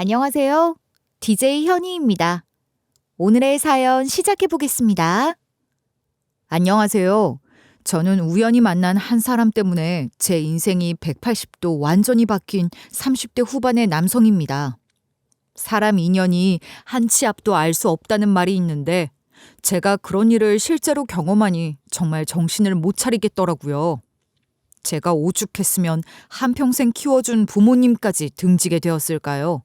안녕하세요. DJ 현희입니다. 오늘의 사연 시작해 보겠습니다. 안녕하세요. 저는 우연히 만난 한 사람 때문에 제 인생이 180도 완전히 바뀐 30대 후반의 남성입니다. 사람 인연이 한 치 앞도 알 수 없다는 말이 있는데 제가 그런 일을 실제로 경험하니 정말 정신을 못 차리겠더라고요. 제가 오죽했으면 한평생 키워준 부모님까지 등지게 되었을까요?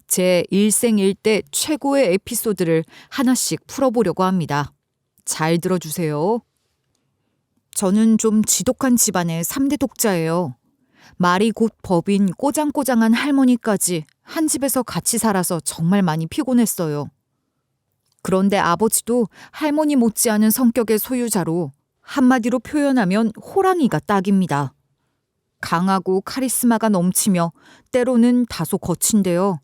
제 일생일대 최고의 에피소드를 하나씩 풀어보려고 합니다. 잘 들어주세요. 저는 좀 지독한 집안의 3대 독자예요. 말이 곧 법인 꼬장꼬장한 할머니까지 한 집에서 같이 살아서 정말 많이 피곤했어요. 그런데 아버지도 할머니 못지않은 성격의 소유자로 한마디로 표현하면 호랑이가 딱입니다. 강하고 카리스마가 넘치며 때로는 다소 거친데요.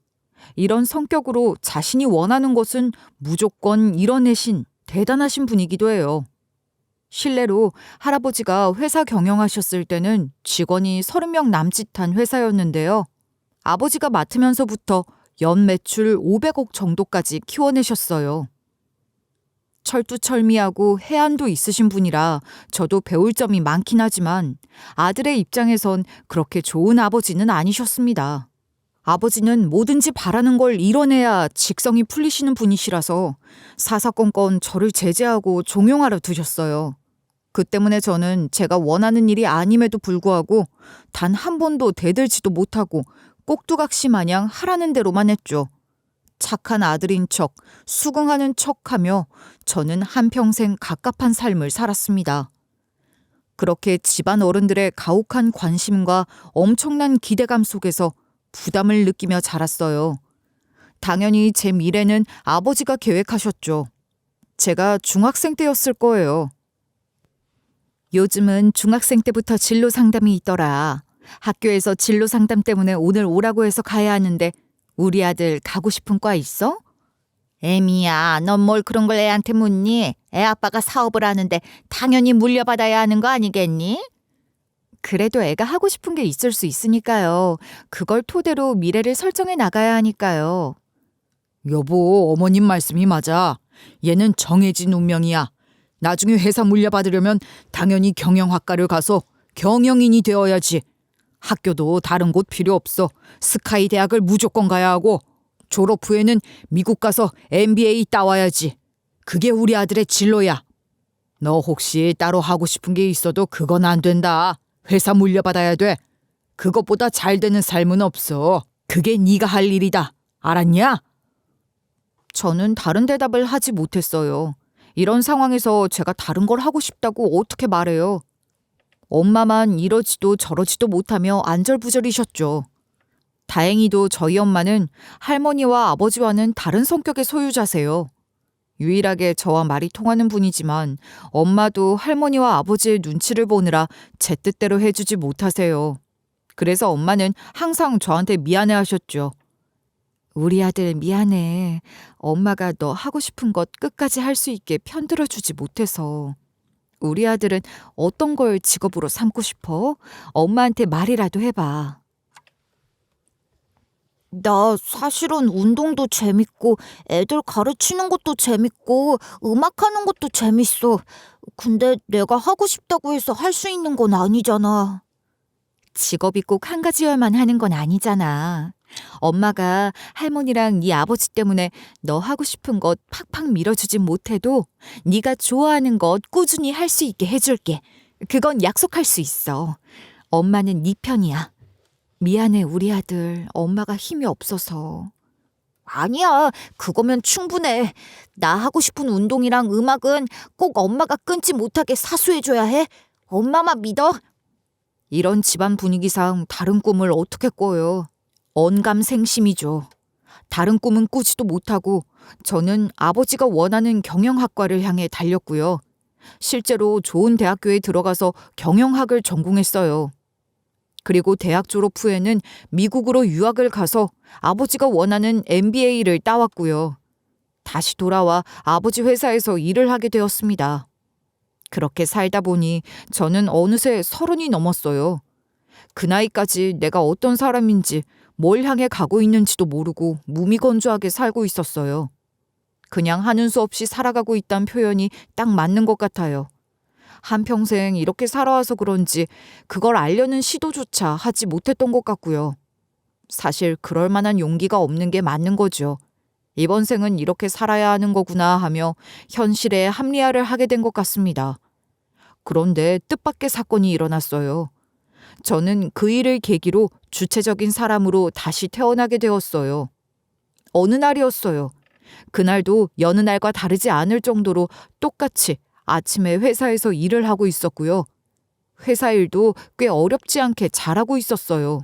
이런 성격으로 자신이 원하는 것은 무조건 이뤄내신 대단하신 분이기도 해요. 실례로 할아버지가 회사 경영하셨을 때는 직원이 30명 남짓한 회사였는데요. 아버지가 맡으면서부터 연 매출 500억 정도까지 키워내셨어요. 철두철미하고 해안도 있으신 분이라 저도 배울 점이 많긴 하지만 아들의 입장에선 그렇게 좋은 아버지는 아니셨습니다. 아버지는 뭐든지 바라는 걸 이뤄내야 직성이 풀리시는 분이시라서 사사건건 저를 제재하고 종용하려 두셨어요. 그 때문에 저는 제가 원하는 일이 아님에도 불구하고 단 한 번도 대들지도 못하고 꼭두각시 마냥 하라는 대로만 했죠. 착한 아들인 척, 수긍하는 척하며 저는 한평생 갑갑한 삶을 살았습니다. 그렇게 집안 어른들의 가혹한 관심과 엄청난 기대감 속에서 부담을 느끼며 자랐어요. 당연히 제 미래는 아버지가 계획하셨죠. 제가 중학생 때였을 거예요. 요즘은 중학생 때부터 진로 상담이 있더라. 학교에서 진로 상담 때문에 오늘 오라고 해서 가야 하는데 우리 아들 가고 싶은 과 있어? 애미야, 넌 뭘 그런 걸 애한테 묻니? 애 아빠가 사업을 하는데 당연히 물려받아야 하는 거 아니겠니? 그래도 애가 하고 싶은 게 있을 수 있으니까요. 그걸 토대로 미래를 설정해 나가야 하니까요. 여보, 어머님 말씀이 맞아. 얘는 정해진 운명이야. 나중에 회사 물려받으려면 당연히 경영학과를 가서 경영인이 되어야지. 학교도 다른 곳 필요 없어. 스카이 대학을 무조건 가야 하고 졸업 후에는 미국 가서 MBA 따와야지. 그게 우리 아들의 진로야. 너 혹시 따로 하고 싶은 게 있어도 그건 안 된다. 회사 물려받아야 돼. 그것보다 잘 되는 삶은 없어. 그게 네가 할 일이다. 알았냐? 저는 다른 대답을 하지 못했어요. 이런 상황에서 제가 다른 걸 하고 싶다고 어떻게 말해요? 엄마만 이러지도 저러지도 못하며 안절부절이셨죠. 다행히도 저희 엄마는 할머니와 아버지와는 다른 성격의 소유자세요. 유일하게 저와 말이 통하는 분이지만 엄마도 할머니와 아버지의 눈치를 보느라 제 뜻대로 해주지 못하세요. 그래서 엄마는 항상 저한테 미안해하셨죠. 우리 아들 미안해. 엄마가 너 하고 싶은 것 끝까지 할 수 있게 편들어주지 못해서. 우리 아들은 어떤 걸 직업으로 삼고 싶어? 엄마한테 말이라도 해봐. 나 사실은 운동도 재밌고 애들 가르치는 것도 재밌고 음악하는 것도 재밌어. 근데 내가 하고 싶다고 해서 할 수 있는 건 아니잖아. 직업이 꼭 한 가지여야만 하는 건 아니잖아. 엄마가 할머니랑 네 아버지 때문에 너 하고 싶은 것 팍팍 밀어주진 못해도 네가 좋아하는 것 꾸준히 할 수 있게 해줄게. 그건 약속할 수 있어. 엄마는 네 편이야. 미안해 우리 아들. 엄마가 힘이 없어서. 아니야. 그거면 충분해. 나 하고 싶은 운동이랑 음악은 꼭 엄마가 끊지 못하게 사수해줘야 해. 엄마만 믿어. 이런 집안 분위기상 다른 꿈을 어떻게 꿔요. 언감생심이죠. 다른 꿈은 꾸지도 못하고 저는 아버지가 원하는 경영학과를 향해 달렸고요. 실제로 좋은 대학교에 들어가서 경영학을 전공했어요. 그리고 대학 졸업 후에는 미국으로 유학을 가서 아버지가 원하는 MBA를 따왔고요. 다시 돌아와 아버지 회사에서 일을 하게 되었습니다. 그렇게 살다 보니 저는 어느새 30이 넘었어요. 그 나이까지 내가 어떤 사람인지 뭘 향해 가고 있는지도 모르고 무미건조하게 살고 있었어요. 그냥 하는 수 없이 살아가고 있다는 표현이 딱 맞는 것 같아요. 한평생 이렇게 살아와서 그런지 그걸 알려는 시도조차 하지 못했던 것 같고요. 사실 그럴 만한 용기가 없는 게 맞는 거죠. 이번 생은 이렇게 살아야 하는 거구나 하며 현실에 합리화를 하게 된 것 같습니다. 그런데 뜻밖의 사건이 일어났어요. 저는 그 일을 계기로 주체적인 사람으로 다시 태어나게 되었어요. 어느 날이었어요. 그날도 여느 날과 다르지 않을 정도로 똑같이 아침에 회사에서 일을 하고 있었고요. 회사 일도 꽤 어렵지 않게 잘하고 있었어요.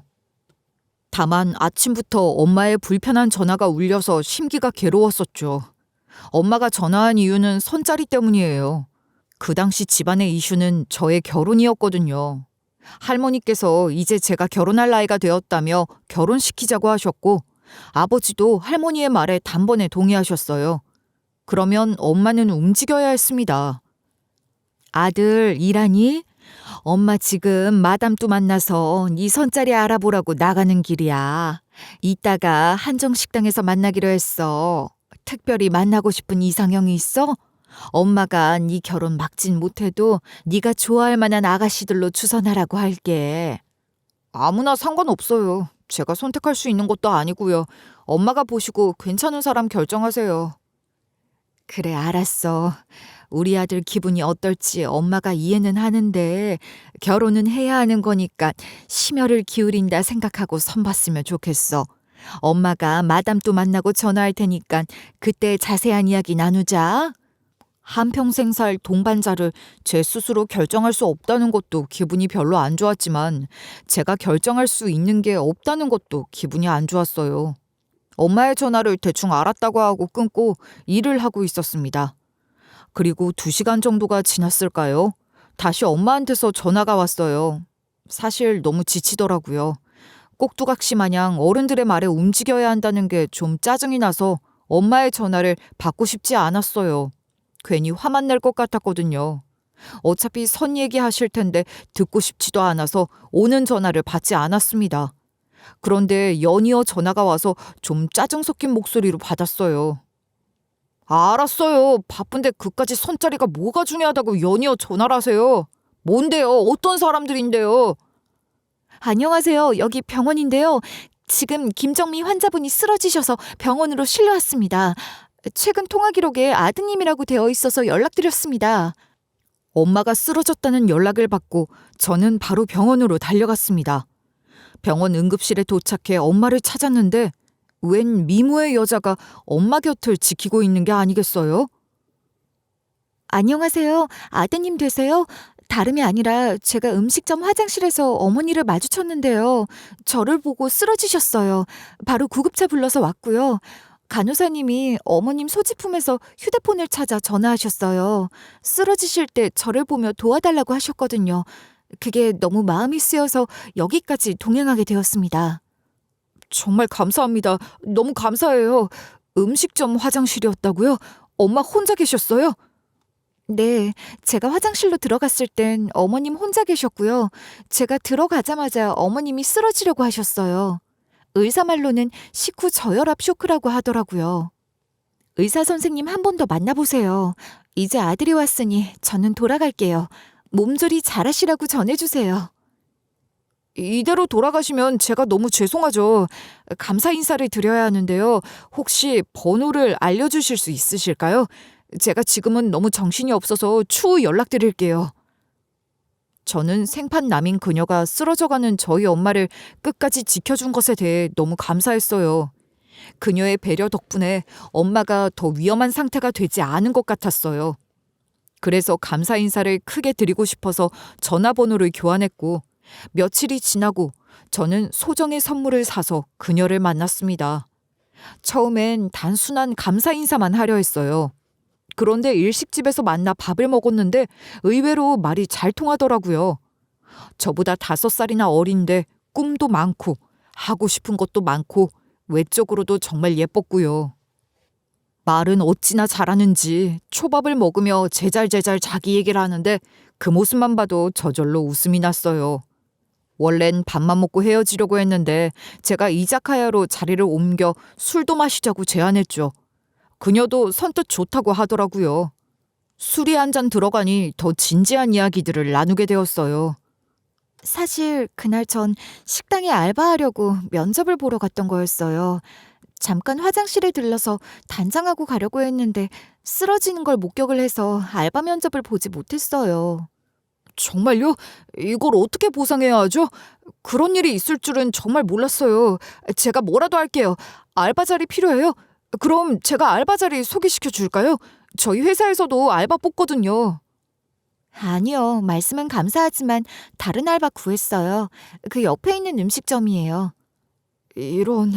다만 아침부터 엄마의 불편한 전화가 울려서 심기가 괴로웠었죠. 엄마가 전화한 이유는 손자리 때문이에요. 그 당시 집안의 이슈는 저의 결혼이었거든요. 할머니께서 이제 제가 결혼할 나이가 되었다며 결혼시키자고 하셨고, 아버지도 할머니의 말에 단번에 동의하셨어요. 그러면 엄마는 움직여야 했습니다. 아들 일하니? 엄마 지금 마담 또 만나서 네 손자리 알아보라고 나가는 길이야. 이따가 한정식당에서 만나기로 했어. 특별히 만나고 싶은 이상형이 있어? 엄마가 네 결혼 막진 못해도 네가 좋아할 만한 아가씨들로 추선하라고 할게. 아무나 상관없어요. 제가 선택할 수 있는 것도 아니고요. 엄마가 보시고 괜찮은 사람 결정하세요. 그래, 알았어. 우리 아들 기분이 어떨지 엄마가 이해는 하는데 결혼은 해야 하는 거니까 심혈을 기울인다 생각하고 선봤으면 좋겠어. 엄마가 마담 또 만나고 전화할 테니까 그때 자세한 이야기 나누자. 한평생 살 동반자를 제 스스로 결정할 수 없다는 것도 기분이 별로 안 좋았지만 제가 결정할 수 있는 게 없다는 것도 기분이 안 좋았어요. 엄마의 전화를 대충 알았다고 하고 끊고 일을 하고 있었습니다. 그리고 2시간 정도가 지났을까요? 다시 엄마한테서 전화가 왔어요. 사실 너무 지치더라고요. 꼭두각시 마냥 어른들의 말에 움직여야 한다는 게 좀 짜증이 나서 엄마의 전화를 받고 싶지 않았어요. 괜히 화만 낼 것 같았거든요. 어차피 선 얘기하실 텐데 듣고 싶지도 않아서 오는 전화를 받지 않았습니다. 그런데 연이어 전화가 와서 좀 짜증 섞인 목소리로 받았어요. 알았어요. 바쁜데 그까지 손자리가 뭐가 중요하다고 연이어 전화를 하세요. 뭔데요? 어떤 사람들인데요? 안녕하세요. 여기 병원인데요. 지금 김정미 환자분이 쓰러지셔서 병원으로 실려왔습니다. 최근 통화 기록에 아드님이라고 되어 있어서 연락드렸습니다. 엄마가 쓰러졌다는 연락을 받고 저는 바로 병원으로 달려갔습니다. 병원 응급실에 도착해 엄마를 찾았는데 웬 미모의 여자가 엄마 곁을 지키고 있는 게 아니겠어요? 안녕하세요. 아드님 되세요? 다름이 아니라 제가 음식점 화장실에서 어머니를 마주쳤는데요. 저를 보고 쓰러지셨어요. 바로 구급차 불러서 왔고요. 간호사님이 어머님 소지품에서 휴대폰을 찾아 전화하셨어요. 쓰러지실 때 저를 보며 도와달라고 하셨거든요. 그게 너무 마음이 쓰여서 여기까지 동행하게 되었습니다. 정말 감사합니다. 너무 감사해요. 음식점 화장실이었다고요? 엄마 혼자 계셨어요? 네, 제가 화장실로 들어갔을 땐 어머님 혼자 계셨고요. 제가 들어가자마자 어머님이 쓰러지려고 하셨어요. 의사 말로는 식후 저혈압 쇼크라고 하더라고요. 의사 선생님 한 번 더 만나보세요. 이제 아들이 왔으니 저는 돌아갈게요. 몸조리 잘하시라고 전해주세요. 이대로 돌아가시면 제가 너무 죄송하죠. 감사 인사를 드려야 하는데요. 혹시 번호를 알려주실 수 있으실까요? 제가 지금은 너무 정신이 없어서 추후 연락드릴게요. 저는 생판남인 그녀가 쓰러져가는 저희 엄마를 끝까지 지켜준 것에 대해 너무 감사했어요. 그녀의 배려 덕분에 엄마가 더 위험한 상태가 되지 않은 것 같았어요. 그래서 감사 인사를 크게 드리고 싶어서 전화번호를 교환했고 며칠이 지나고 저는 소정의 선물을 사서 그녀를 만났습니다. 처음엔 단순한 감사 인사만 하려 했어요. 그런데 일식집에서 만나 밥을 먹었는데 의외로 말이 잘 통하더라고요. 저보다 5살이나 어린데 꿈도 많고 하고 싶은 것도 많고 외적으로도 정말 예뻤고요. 말은 어찌나 잘하는지 초밥을 먹으며 제잘제잘 자기 얘기를 하는데 그 모습만 봐도 저절로 웃음이 났어요. 원래는 밥만 먹고 헤어지려고 했는데 제가 이자카야로 자리를 옮겨 술도 마시자고 제안했죠. 그녀도 선뜻 좋다고 하더라고요. 술이 한 잔 들어가니 더 진지한 이야기들을 나누게 되었어요. 사실 그날 전 식당에 알바하려고 면접을 보러 갔던 거였어요. 잠깐 화장실에 들러서 단장하고 가려고 했는데 쓰러지는 걸 목격을 해서 알바 면접을 보지 못했어요. 정말요? 이걸 어떻게 보상해야 하죠? 그런 일이 있을 줄은 정말 몰랐어요. 제가 뭐라도 할게요. 알바 자리 필요해요? 그럼 제가 알바 자리 소개시켜 줄까요? 저희 회사에서도 알바 뽑거든요. 아니요. 말씀은 감사하지만 다른 알바 구했어요. 그 옆에 있는 음식점이에요. 이런,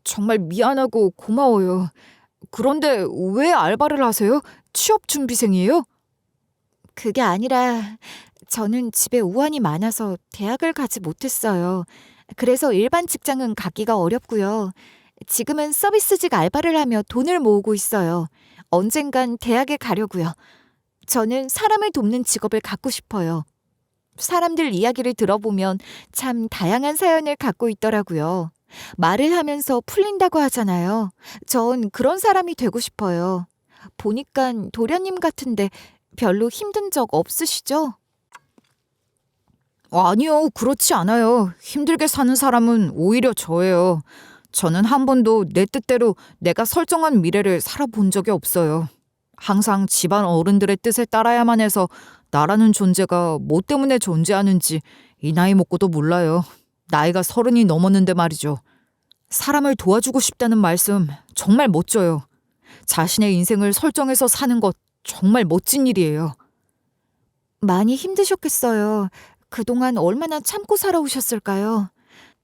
정말 미안하고 고마워요. 그런데 왜 알바를 하세요? 취업 준비생이에요? 그게 아니라 저는 집에 우환이 많아서 대학을 가지 못했어요. 그래서 일반 직장은 가기가 어렵고요. 지금은 서비스직 알바를 하며 돈을 모으고 있어요. 언젠간 대학에 가려고요. 저는 사람을 돕는 직업을 갖고 싶어요. 사람들 이야기를 들어보면 참 다양한 사연을 갖고 있더라고요. 말을 하면서 풀린다고 하잖아요. 전 그런 사람이 되고 싶어요. 보니까 도련님 같은데 별로 힘든 적 없으시죠? 아니요, 그렇지 않아요. 힘들게 사는 사람은 오히려 저예요. 저는 한 번도 내 뜻대로 내가 설정한 미래를 살아본 적이 없어요. 항상 집안 어른들의 뜻에 따라야만 해서 나라는 존재가 뭐 때문에 존재하는지 이 나이 먹고도 몰라요. 나이가 30이 넘었는데 말이죠. 사람을 도와주고 싶다는 말씀 정말 멋져요. 자신의 인생을 설정해서 사는 것 정말 멋진 일이에요. 많이 힘드셨겠어요. 그동안 얼마나 참고 살아오셨을까요?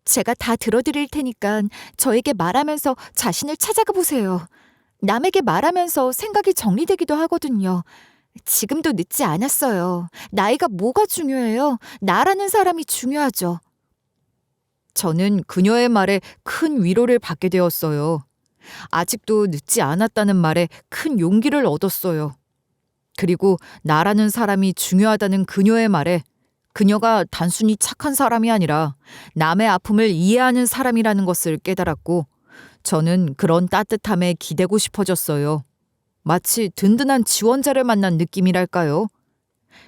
제가 다 들어드릴 테니까 저에게 말하면서 자신을 찾아가 보세요. 남에게 말하면서 생각이 정리되기도 하거든요. 지금도 늦지 않았어요. 나이가 뭐가 중요해요? 나라는 사람이 중요하죠. 저는 그녀의 말에 큰 위로를 받게 되었어요. 아직도 늦지 않았다는 말에 큰 용기를 얻었어요. 그리고 나라는 사람이 중요하다는 그녀의 말에 그녀가 단순히 착한 사람이 아니라 남의 아픔을 이해하는 사람이라는 것을 깨달았고 저는 그런 따뜻함에 기대고 싶어졌어요. 마치 든든한 지원자를 만난 느낌이랄까요?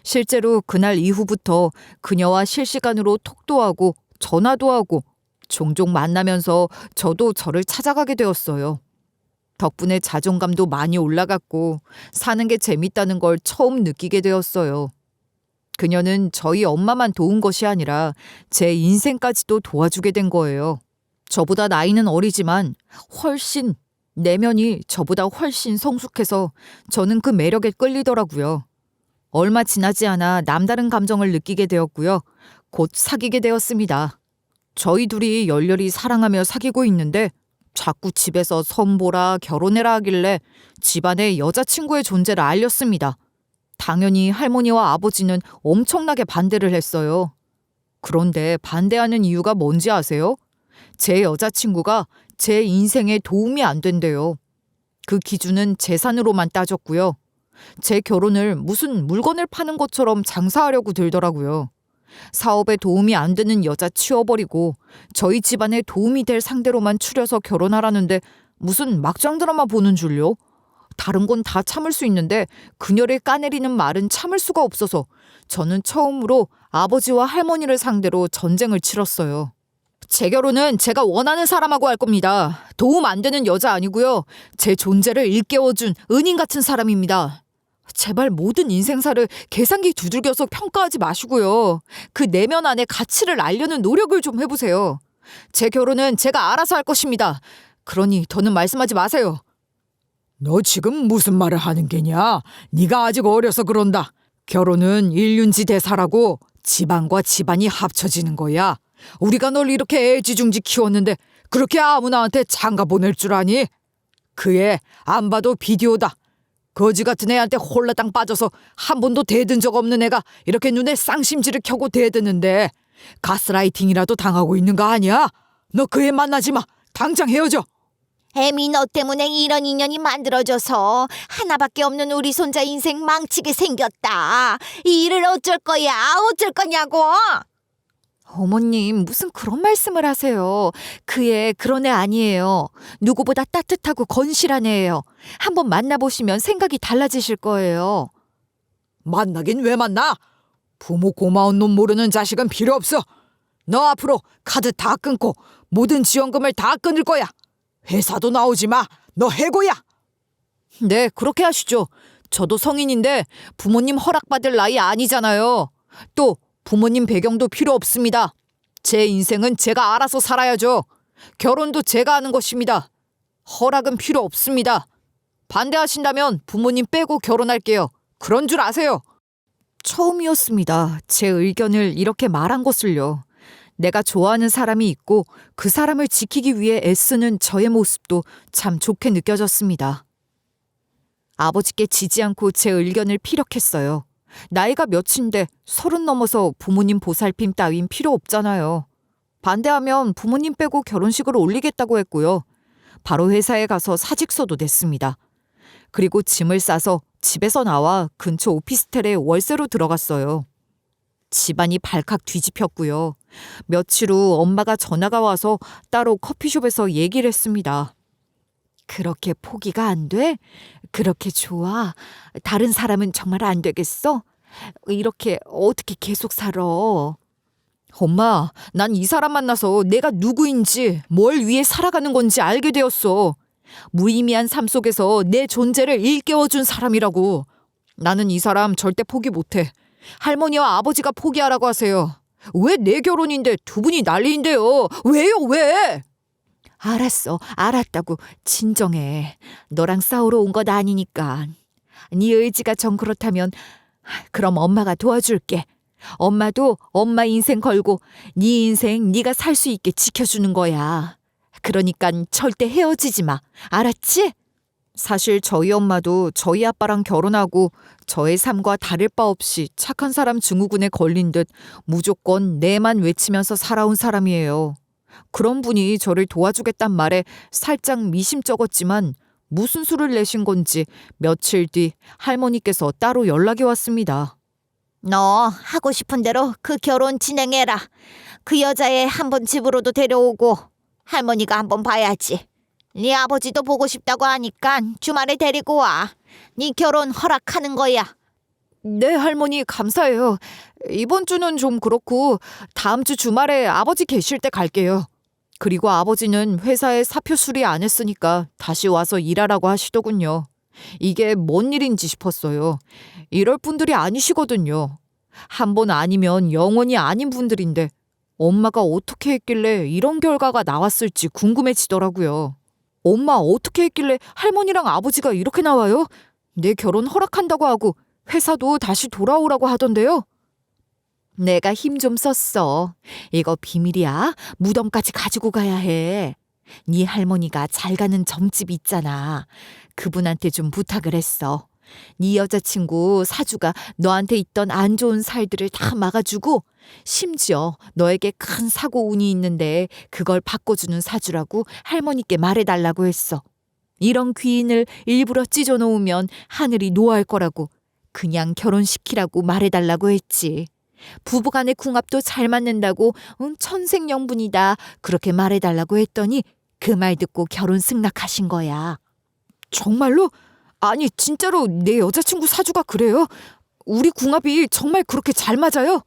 실제로 그날 이후부터 그녀와 실시간으로 톡도 하고 전화도 하고 종종 만나면서 저도 저를 찾아가게 되었어요. 덕분에 자존감도 많이 올라갔고 사는 게 재밌다는 걸 처음 느끼게 되었어요. 그녀는 저희 엄마만 도운 것이 아니라 제 인생까지도 도와주게 된 거예요. 저보다 나이는 어리지만 훨씬 내면이 저보다 훨씬 성숙해서 저는 그 매력에 끌리더라고요. 얼마 지나지 않아 남다른 감정을 느끼게 되었고요. 곧 사귀게 되었습니다. 저희 둘이 열렬히 사랑하며 사귀고 있는데 자꾸 집에서 선보라 결혼해라 하길래 집안에 여자친구의 존재를 알렸습니다. 당연히 할머니와 아버지는 엄청나게 반대를 했어요. 그런데 반대하는 이유가 뭔지 아세요? 제 여자친구가 제 인생에 도움이 안 된대요. 그 기준은 재산으로만 따졌고요. 제 결혼을 무슨 물건을 파는 것처럼 장사하려고 들더라고요. 사업에 도움이 안 되는 여자 치워버리고 저희 집안에 도움이 될 상대로만 추려서 결혼하라는데 무슨 막장 드라마 보는 줄요? 다른 건 다 참을 수 있는데 그녀를 까내리는 말은 참을 수가 없어서 저는 처음으로 아버지와 할머니를 상대로 전쟁을 치렀어요. 제 결혼은 제가 원하는 사람하고 할 겁니다. 도움 안 되는 여자 아니고요. 제 존재를 일깨워준 은인 같은 사람입니다. 제발 모든 인생사를 계산기 두들겨서 평가하지 마시고요. 그 내면 안에 가치를 알려는 노력을 좀 해보세요. 제 결혼은 제가 알아서 할 것입니다. 그러니 더는 말씀하지 마세요. 너 지금 무슨 말을 하는 게냐? 네가 아직 어려서 그런다. 결혼은 일륜지대사라고 집안과 집안이 합쳐지는 거야. 우리가 널 이렇게 애지중지 키웠는데 그렇게 아무나한테 장가 보낼 줄 아니? 그 애 안 봐도 비디오다. 거지 같은 애한테 홀라당 빠져서 한 번도 대든 적 없는 애가 이렇게 눈에 쌍심지를 켜고 대드는데 가스라이팅이라도 당하고 있는 거 아니야? 너 그 애 만나지 마. 당장 헤어져. 애미 너 때문에 이런 인연이 만들어져서 하나밖에 없는 우리 손자 인생 망치게 생겼다. 이 일을 어쩔 거야? 어쩔 거냐고? 어머님, 무슨 그런 말씀을 하세요. 그 애 그런 애 아니에요. 누구보다 따뜻하고 건실한 애예요. 한번 만나보시면 생각이 달라지실 거예요. 만나긴 왜 만나? 부모 고마운 놈 모르는 자식은 필요 없어. 너 앞으로 카드 다 끊고 모든 지원금을 다 끊을 거야. 회사도 나오지 마. 너 해고야. 네, 그렇게 하시죠. 저도 성인인데 부모님 허락받을 나이 아니잖아요. 또 부모님 배경도 필요 없습니다. 제 인생은 제가 알아서 살아야죠. 결혼도 제가 하는 것입니다. 허락은 필요 없습니다. 반대하신다면 부모님 빼고 결혼할게요. 그런 줄 아세요. 처음이었습니다. 제 의견을 이렇게 말한 것을요. 내가 좋아하는 사람이 있고 그 사람을 지키기 위해 애쓰는 저의 모습도 참 좋게 느껴졌습니다. 아버지께 지지 않고 제 의견을 피력했어요. 나이가 몇인데 30 넘어서 부모님 보살핌 따윈 필요 없잖아요. 반대하면 부모님 빼고 결혼식을 올리겠다고 했고요. 바로 회사에 가서 사직서도 냈습니다. 그리고 짐을 싸서 집에서 나와 근처 오피스텔에 월세로 들어갔어요. 집안이 발칵 뒤집혔고요. 며칠 후 엄마가 전화가 와서 따로 커피숍에서 얘기를 했습니다. 그렇게 포기가 안 돼? 그렇게 좋아? 다른 사람은 정말 안 되겠어? 이렇게 어떻게 계속 살아? 엄마, 난 이 사람 만나서 내가 누구인지 뭘 위해 살아가는 건지 알게 되었어. 무의미한 삶 속에서 내 존재를 일깨워준 사람이라고. 나는 이 사람 절대 포기 못해. 할머니와 아버지가 포기하라고 하세요. 왜 내 결혼인데 두 분이 난리인데요? 왜요, 왜? 알았어, 알았다고. 진정해. 너랑 싸우러 온 것 아니니까. 네 의지가 정 그렇다면 그럼 엄마가 도와줄게. 엄마도 엄마 인생 걸고 네 인생 네가 살 수 있게 지켜주는 거야. 그러니깐 절대 헤어지지 마. 알았지? 사실 저희 엄마도 저희 아빠랑 결혼하고 저의 삶과 다를 바 없이 착한 사람 증후군에 걸린 듯 무조건 내만 외치면서 살아온 사람이에요. 그런 분이 저를 도와주겠단 말에 살짝 미심쩍었지만 무슨 수를 내신 건지 며칠 뒤 할머니께서 따로 연락이 왔습니다. 너 하고 싶은 대로 그 결혼 진행해라. 그 여자애 한번 집으로도 데려오고 할머니가 한번 봐야지. 네 아버지도 보고 싶다고 하니까 주말에 데리고 와. 네 결혼 허락하는 거야. 네, 할머니 감사해요. 이번 주는 좀 그렇고 다음 주 주말에 아버지 계실 때 갈게요. 그리고 아버지는 회사에 사표 수리 안 했으니까 다시 와서 일하라고 하시더군요. 이게 뭔 일인지 싶었어요. 이럴 분들이 아니시거든요. 한 번 아니면 영원히 아닌 분들인데 엄마가 어떻게 했길래 이런 결과가 나왔을지 궁금해지더라고요. 엄마 어떻게 했길래 할머니랑 아버지가 이렇게 나와요? 내 결혼 허락한다고 하고 회사도 다시 돌아오라고 하던데요. 내가 힘 좀 썼어. 이거 비밀이야. 무덤까지 가지고 가야 해. 네 할머니가 잘 가는 점집 있잖아. 그분한테 좀 부탁을 했어. 네 여자친구 사주가 너한테 있던 안 좋은 살들을 다 막아주고 심지어 너에게 큰 사고 운이 있는데 그걸 바꿔주는 사주라고 할머니께 말해달라고 했어. 이런 귀인을 일부러 찢어놓으면 하늘이 노할 거라고 그냥 결혼시키라고 말해달라고 했지. 부부간의 궁합도 잘 맞는다고 천생연분이다 그렇게 말해달라고 했더니 그 말 듣고 결혼 승낙하신 거야. 정말로? 아니 진짜로 내 여자친구 사주가 그래요? 우리 궁합이 정말 그렇게 잘 맞아요?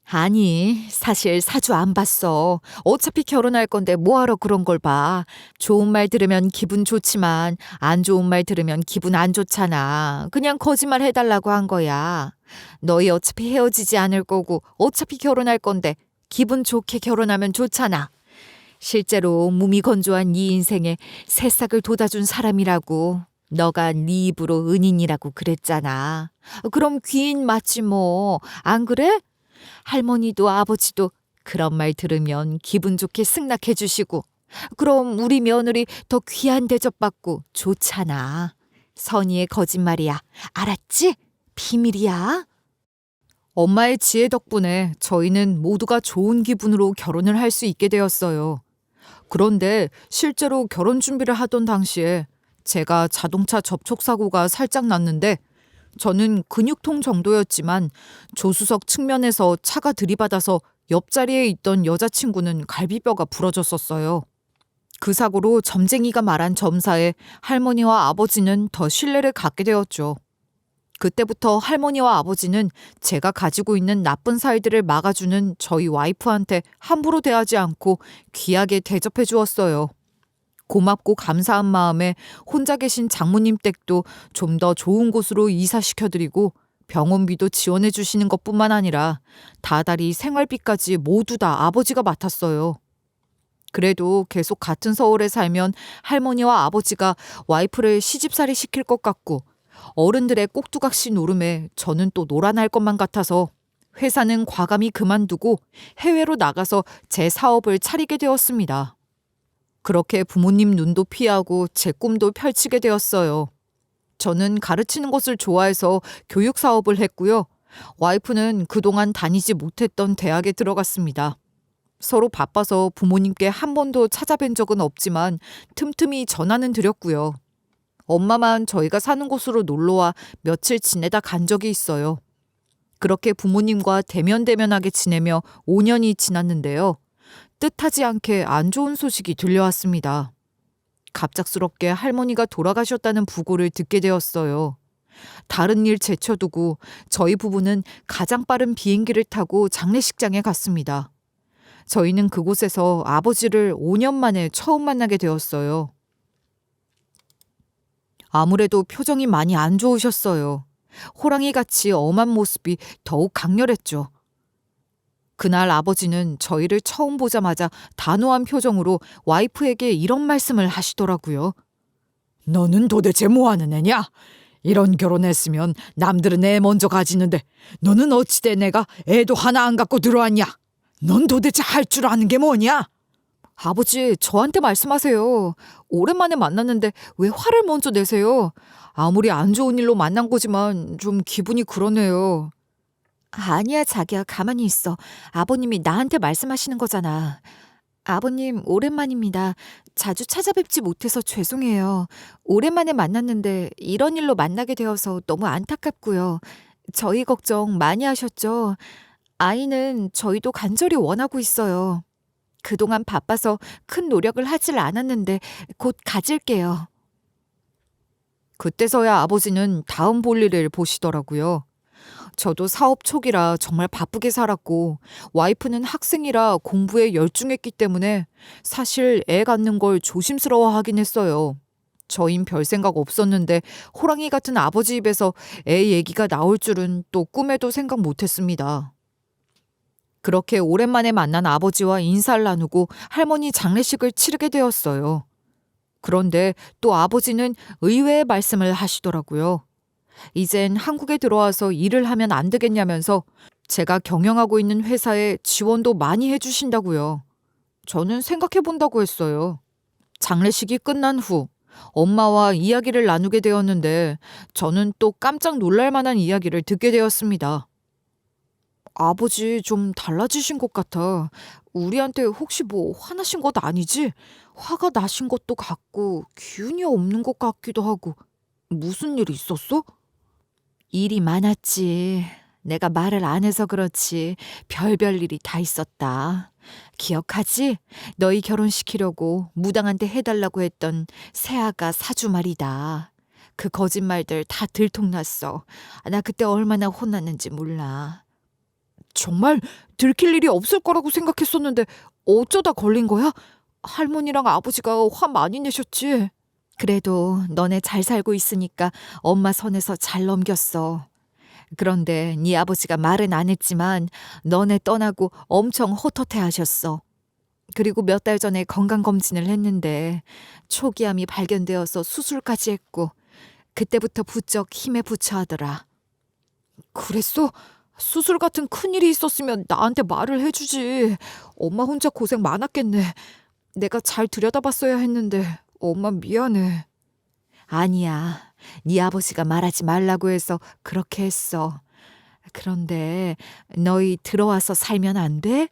아니 사실 사주 안 봤어. 어차피 결혼할 건데 뭐하러 그런 걸 봐. 좋은 말 들으면 기분 좋지만 안 좋은 말 들으면 기분 안 좋잖아. 그냥 거짓말 해달라고 한 거야. 너희 어차피 헤어지지 않을 거고 어차피 결혼할 건데 기분 좋게 결혼하면 좋잖아. 실제로 몸이 건조한 네 인생에 새싹을 돋아준 사람이라고. 너가 네 입으로 은인이라고 그랬잖아. 그럼 귀인 맞지 뭐. 안 그래? 할머니도 아버지도 그런 말 들으면 기분 좋게 승낙해 주시고 그럼 우리 며느리 더 귀한 대접받고 좋잖아. 선의의 거짓말이야. 알았지? 비밀이야. 엄마의 지혜 덕분에 저희는 모두가 좋은 기분으로 결혼을 할 수 있게 되었어요. 그런데 실제로 결혼 준비를 하던 당시에 제가 자동차 접촉사고가 살짝 났는데 저는 근육통 정도였지만 조수석 측면에서 차가 들이받아서 옆자리에 있던 여자친구는 갈비뼈가 부러졌었어요. 그 사고로 점쟁이가 말한 점사에 할머니와 아버지는 더 신뢰를 갖게 되었죠. 그때부터 할머니와 아버지는 제가 가지고 있는 나쁜 살들을 막아주는 저희 와이프한테 함부로 대하지 않고 귀하게 대접해 주었어요. 고맙고 감사한 마음에 혼자 계신 장모님 댁도 좀 더 좋은 곳으로 이사시켜드리고 병원비도 지원해 주시는 것뿐만 아니라 다달이 생활비까지 모두 다 아버지가 맡았어요. 그래도 계속 같은 서울에 살면 할머니와 아버지가 와이프를 시집살이 시킬 것 같고 어른들의 꼭두각시 노름에 저는 또 놀아날 것만 같아서 회사는 과감히 그만두고 해외로 나가서 제 사업을 차리게 되었습니다. 그렇게 부모님 눈도 피하고 제 꿈도 펼치게 되었어요. 저는 가르치는 것을 좋아해서 교육 사업을 했고요. 와이프는 그동안 다니지 못했던 대학에 들어갔습니다. 서로 바빠서 부모님께 한 번도 찾아뵌 적은 없지만 틈틈이 전화는 드렸고요. 엄마만 저희가 사는 곳으로 놀러와 며칠 지내다 간 적이 있어요. 그렇게 부모님과 대면대면하게 지내며 5년이 지났는데요. 뜻하지 않게 안 좋은 소식이 들려왔습니다. 갑작스럽게 할머니가 돌아가셨다는 부고를 듣게 되었어요. 다른 일 제쳐두고 저희 부부는 가장 빠른 비행기를 타고 장례식장에 갔습니다. 저희는 그곳에서 아버지를 5년 만에 처음 만나게 되었어요. 아무래도 표정이 많이 안 좋으셨어요. 호랑이같이 엄한 모습이 더욱 강렬했죠. 그날 아버지는 저희를 처음 보자마자 단호한 표정으로 와이프에게 이런 말씀을 하시더라고요. 너는 도대체 뭐하는 애냐? 이런 결혼했으면 남들은 애 먼저 가지는데 너는 어찌돼 내가 애도 하나 안 갖고 들어왔냐? 넌 도대체 할 줄 아는 게 뭐냐? 아버지, 저한테 말씀하세요. 오랜만에 만났는데 왜 화를 먼저 내세요? 아무리 안 좋은 일로 만난 거지만 좀 기분이 그러네요. 아니야, 자기야. 가만히 있어. 아버님이 나한테 말씀하시는 거잖아. 아버님, 오랜만입니다. 자주 찾아뵙지 못해서 죄송해요. 오랜만에 만났는데 이런 일로 만나게 되어서 너무 안타깝고요. 저희 걱정 많이 하셨죠? 아이는 저희도 간절히 원하고 있어요. 그동안 바빠서 큰 노력을 하질 않았는데 곧 가질게요. 그때서야 아버지는 다음 볼일을 보시더라고요. 저도 사업 초기라 정말 바쁘게 살았고 와이프는 학생이라 공부에 열중했기 때문에 사실 애 갖는 걸 조심스러워하긴 했어요. 저흰 별 생각 없었는데 호랑이 같은 아버지 입에서 애 얘기가 나올 줄은 또 꿈에도 생각 못했습니다. 그렇게 오랜만에 만난 아버지와 인사를 나누고 할머니 장례식을 치르게 되었어요. 그런데 또 아버지는 의외의 말씀을 하시더라고요. 이젠 한국에 들어와서 일을 하면 안 되겠냐면서 제가 경영하고 있는 회사에 지원도 많이 해주신다고요. 저는 생각해 본다고 했어요. 장례식이 끝난 후 엄마와 이야기를 나누게 되었는데 저는 또 깜짝 놀랄 만한 이야기를 듣게 되었습니다. 아버지 좀 달라지신 것 같아. 우리한테 혹시 뭐 화나신 것 아니지? 화가 나신 것도 같고 기운이 없는 것 같기도 하고. 무슨 일 있었어? 일이 많았지. 내가 말을 안 해서 그렇지. 별별 일이 다 있었다. 기억하지? 너희 결혼시키려고 무당한테 해달라고 했던 새아가 사주 말이다. 그 거짓말들 다 들통났어. 나 그때 얼마나 혼났는지 몰라. 정말 들킬 일이 없을 거라고 생각했었는데 어쩌다 걸린 거야? 할머니랑 아버지가 화 많이 내셨지? 그래도 너네 잘 살고 있으니까 엄마 선에서 잘 넘겼어. 그런데 네 아버지가 말은 안 했지만 너네 떠나고 엄청 헛헛해 하셨어. 그리고 몇 달 전에 건강검진을 했는데 초기암이 발견되어서 수술까지 했고 그때부터 부쩍 힘에 부처하더라. 그랬어? 수술 같은 큰일이 있었으면 나한테 말을 해주지. 엄마 혼자 고생 많았겠네. 내가 잘 들여다봤어야 했는데 엄마 미안해. 아니야. 네 아버지가 말하지 말라고 해서 그렇게 했어. 그런데 너희 들어와서 살면 안 돼?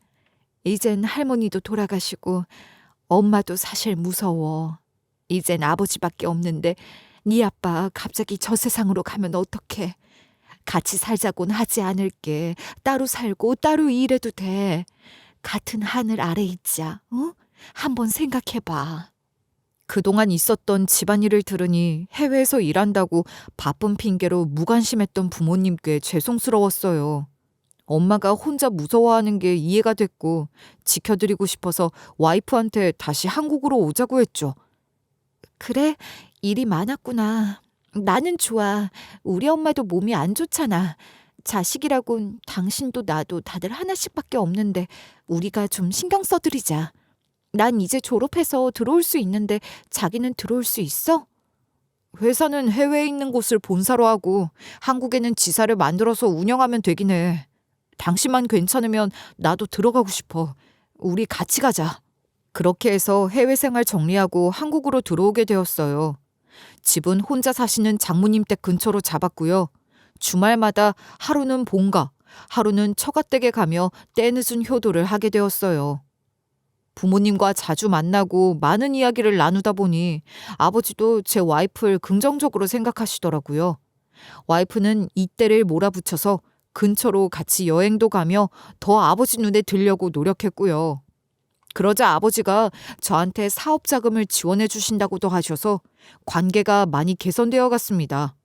이젠 할머니도 돌아가시고 엄마도 사실 무서워. 이젠 아버지밖에 없는데 네 아빠 갑자기 저 세상으로 가면 어떡해. 같이 살자곤 하지 않을게. 따로 살고 따로 일해도 돼. 같은 하늘 아래 있자. 어? 한번 생각해봐. 그동안 있었던 집안일을 들으니 해외에서 일한다고 바쁜 핑계로 무관심했던 부모님께 죄송스러웠어요. 엄마가 혼자 무서워하는 게 이해가 됐고 지켜드리고 싶어서 와이프한테 다시 한국으로 오자고 했죠. 그래, 일이 많았구나. 나는 좋아. 우리 엄마도 몸이 안 좋잖아. 자식이라곤 당신도 나도 다들 하나씩밖에 없는데 우리가 좀 신경 써드리자. 난 이제 졸업해서 들어올 수 있는데 자기는 들어올 수 있어? 회사는 해외에 있는 곳을 본사로 하고 한국에는 지사를 만들어서 운영하면 되긴 해. 당신만 괜찮으면 나도 들어가고 싶어. 우리 같이 가자. 그렇게 해서 해외 생활 정리하고 한국으로 들어오게 되었어요. 집은 혼자 사시는 장모님 댁 근처로 잡았고요. 주말마다 하루는 본가, 하루는 처가댁에 가며 때늦은 효도를 하게 되었어요. 부모님과 자주 만나고 많은 이야기를 나누다 보니 아버지도 제 와이프를 긍정적으로 생각하시더라고요. 와이프는 이때를 몰아붙여서 근처로 같이 여행도 가며 더 아버지 눈에 들려고 노력했고요. 그러자 아버지가 저한테 사업 자금을 지원해 주신다고도 하셔서 관계가 많이 개선되어 갔습니다.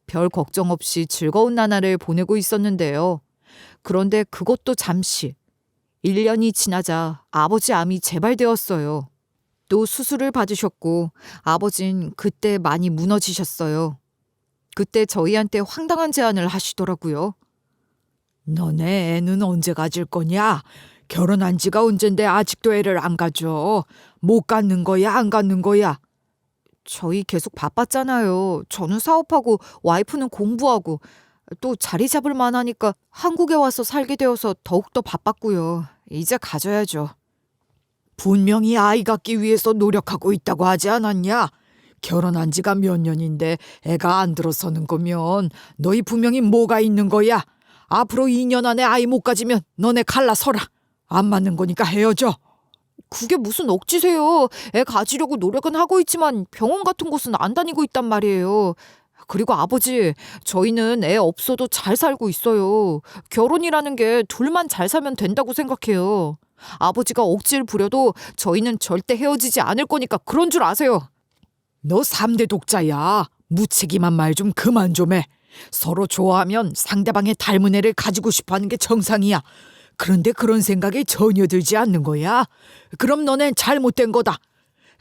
별 걱정 없이 즐거운 나날을 보내고 있었는데요. 그런데 그것도 잠시 1년이 지나자 아버지 암이 재발되었어요. 또 수술을 받으셨고 아버진 그때 많이 무너지셨어요. 그때 저희한테 황당한 제안을 하시더라고요. 너네 애는 언제 가질 거냐? 결혼한 지가 언젠데 아직도 애를 안 가져. 못 갖는 거야, 안 갖는 거야? 저희 계속 바빴잖아요. 저는 사업하고 와이프는 공부하고 또 자리 잡을 만하니까 한국에 와서 살게 되어서 더욱더 바빴고요. 이제 가져야죠. 분명히 아이 갖기 위해서 노력하고 있다고 하지 않았냐? 결혼한 지가 몇 년인데 애가 안 들어서는 거면 너희 분명히 뭐가 있는 거야? 앞으로 2년 안에 아이 못 가지면 너네 갈라서라. 안 맞는 거니까 헤어져. 그게 무슨 억지세요. 애 가지려고 노력은 하고 있지만 병원 같은 곳은 안 다니고 있단 말이에요. 그리고 아버지, 저희는 애 없어도 잘 살고 있어요. 결혼이라는 게 둘만 잘 살면 된다고 생각해요. 아버지가 억지를 부려도 저희는 절대 헤어지지 않을 거니까 그런 줄 아세요. 너 3대 독자야. 무책임한 말 좀 그만 좀 해. 서로 좋아하면 상대방의 닮은 애를 가지고 싶어하는 게 정상이야. 그런데 그런 생각이 전혀 들지 않는 거야. 그럼 너넨 잘못된 거다.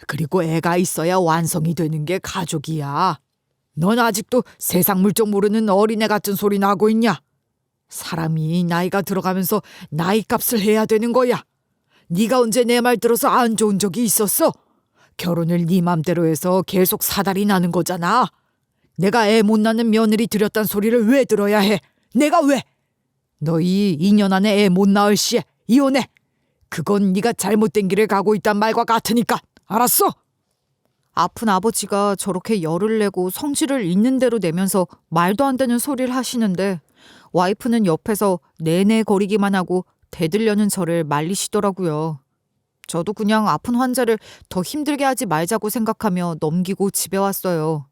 그리고 애가 있어야 완성이 되는 게 가족이야. 넌 아직도 세상 물정 모르는 어린애 같은 소리 나고 있냐? 사람이 나이가 들어가면서 나이 값을 해야 되는 거야. 네가 언제 내 말 들어서 안 좋은 적이 있었어? 결혼을 네 맘대로 해서 계속 사달이 나는 거잖아. 내가 애 못 낳는 며느리 들였단 소리를 왜 들어야 해? 내가 왜? 너희 2년 안에 애 못 낳을 시에 이혼해. 그건 네가 잘못된 길을 가고 있단 말과 같으니까. 알았어? 아픈 아버지가 저렇게 열을 내고 성질을 있는 대로 내면서 말도 안 되는 소리를 하시는데 와이프는 옆에서 내내 거리기만 하고 대들려는 저를 말리시더라고요. 저도 그냥 아픈 환자를 더 힘들게 하지 말자고 생각하며 넘기고 집에 왔어요.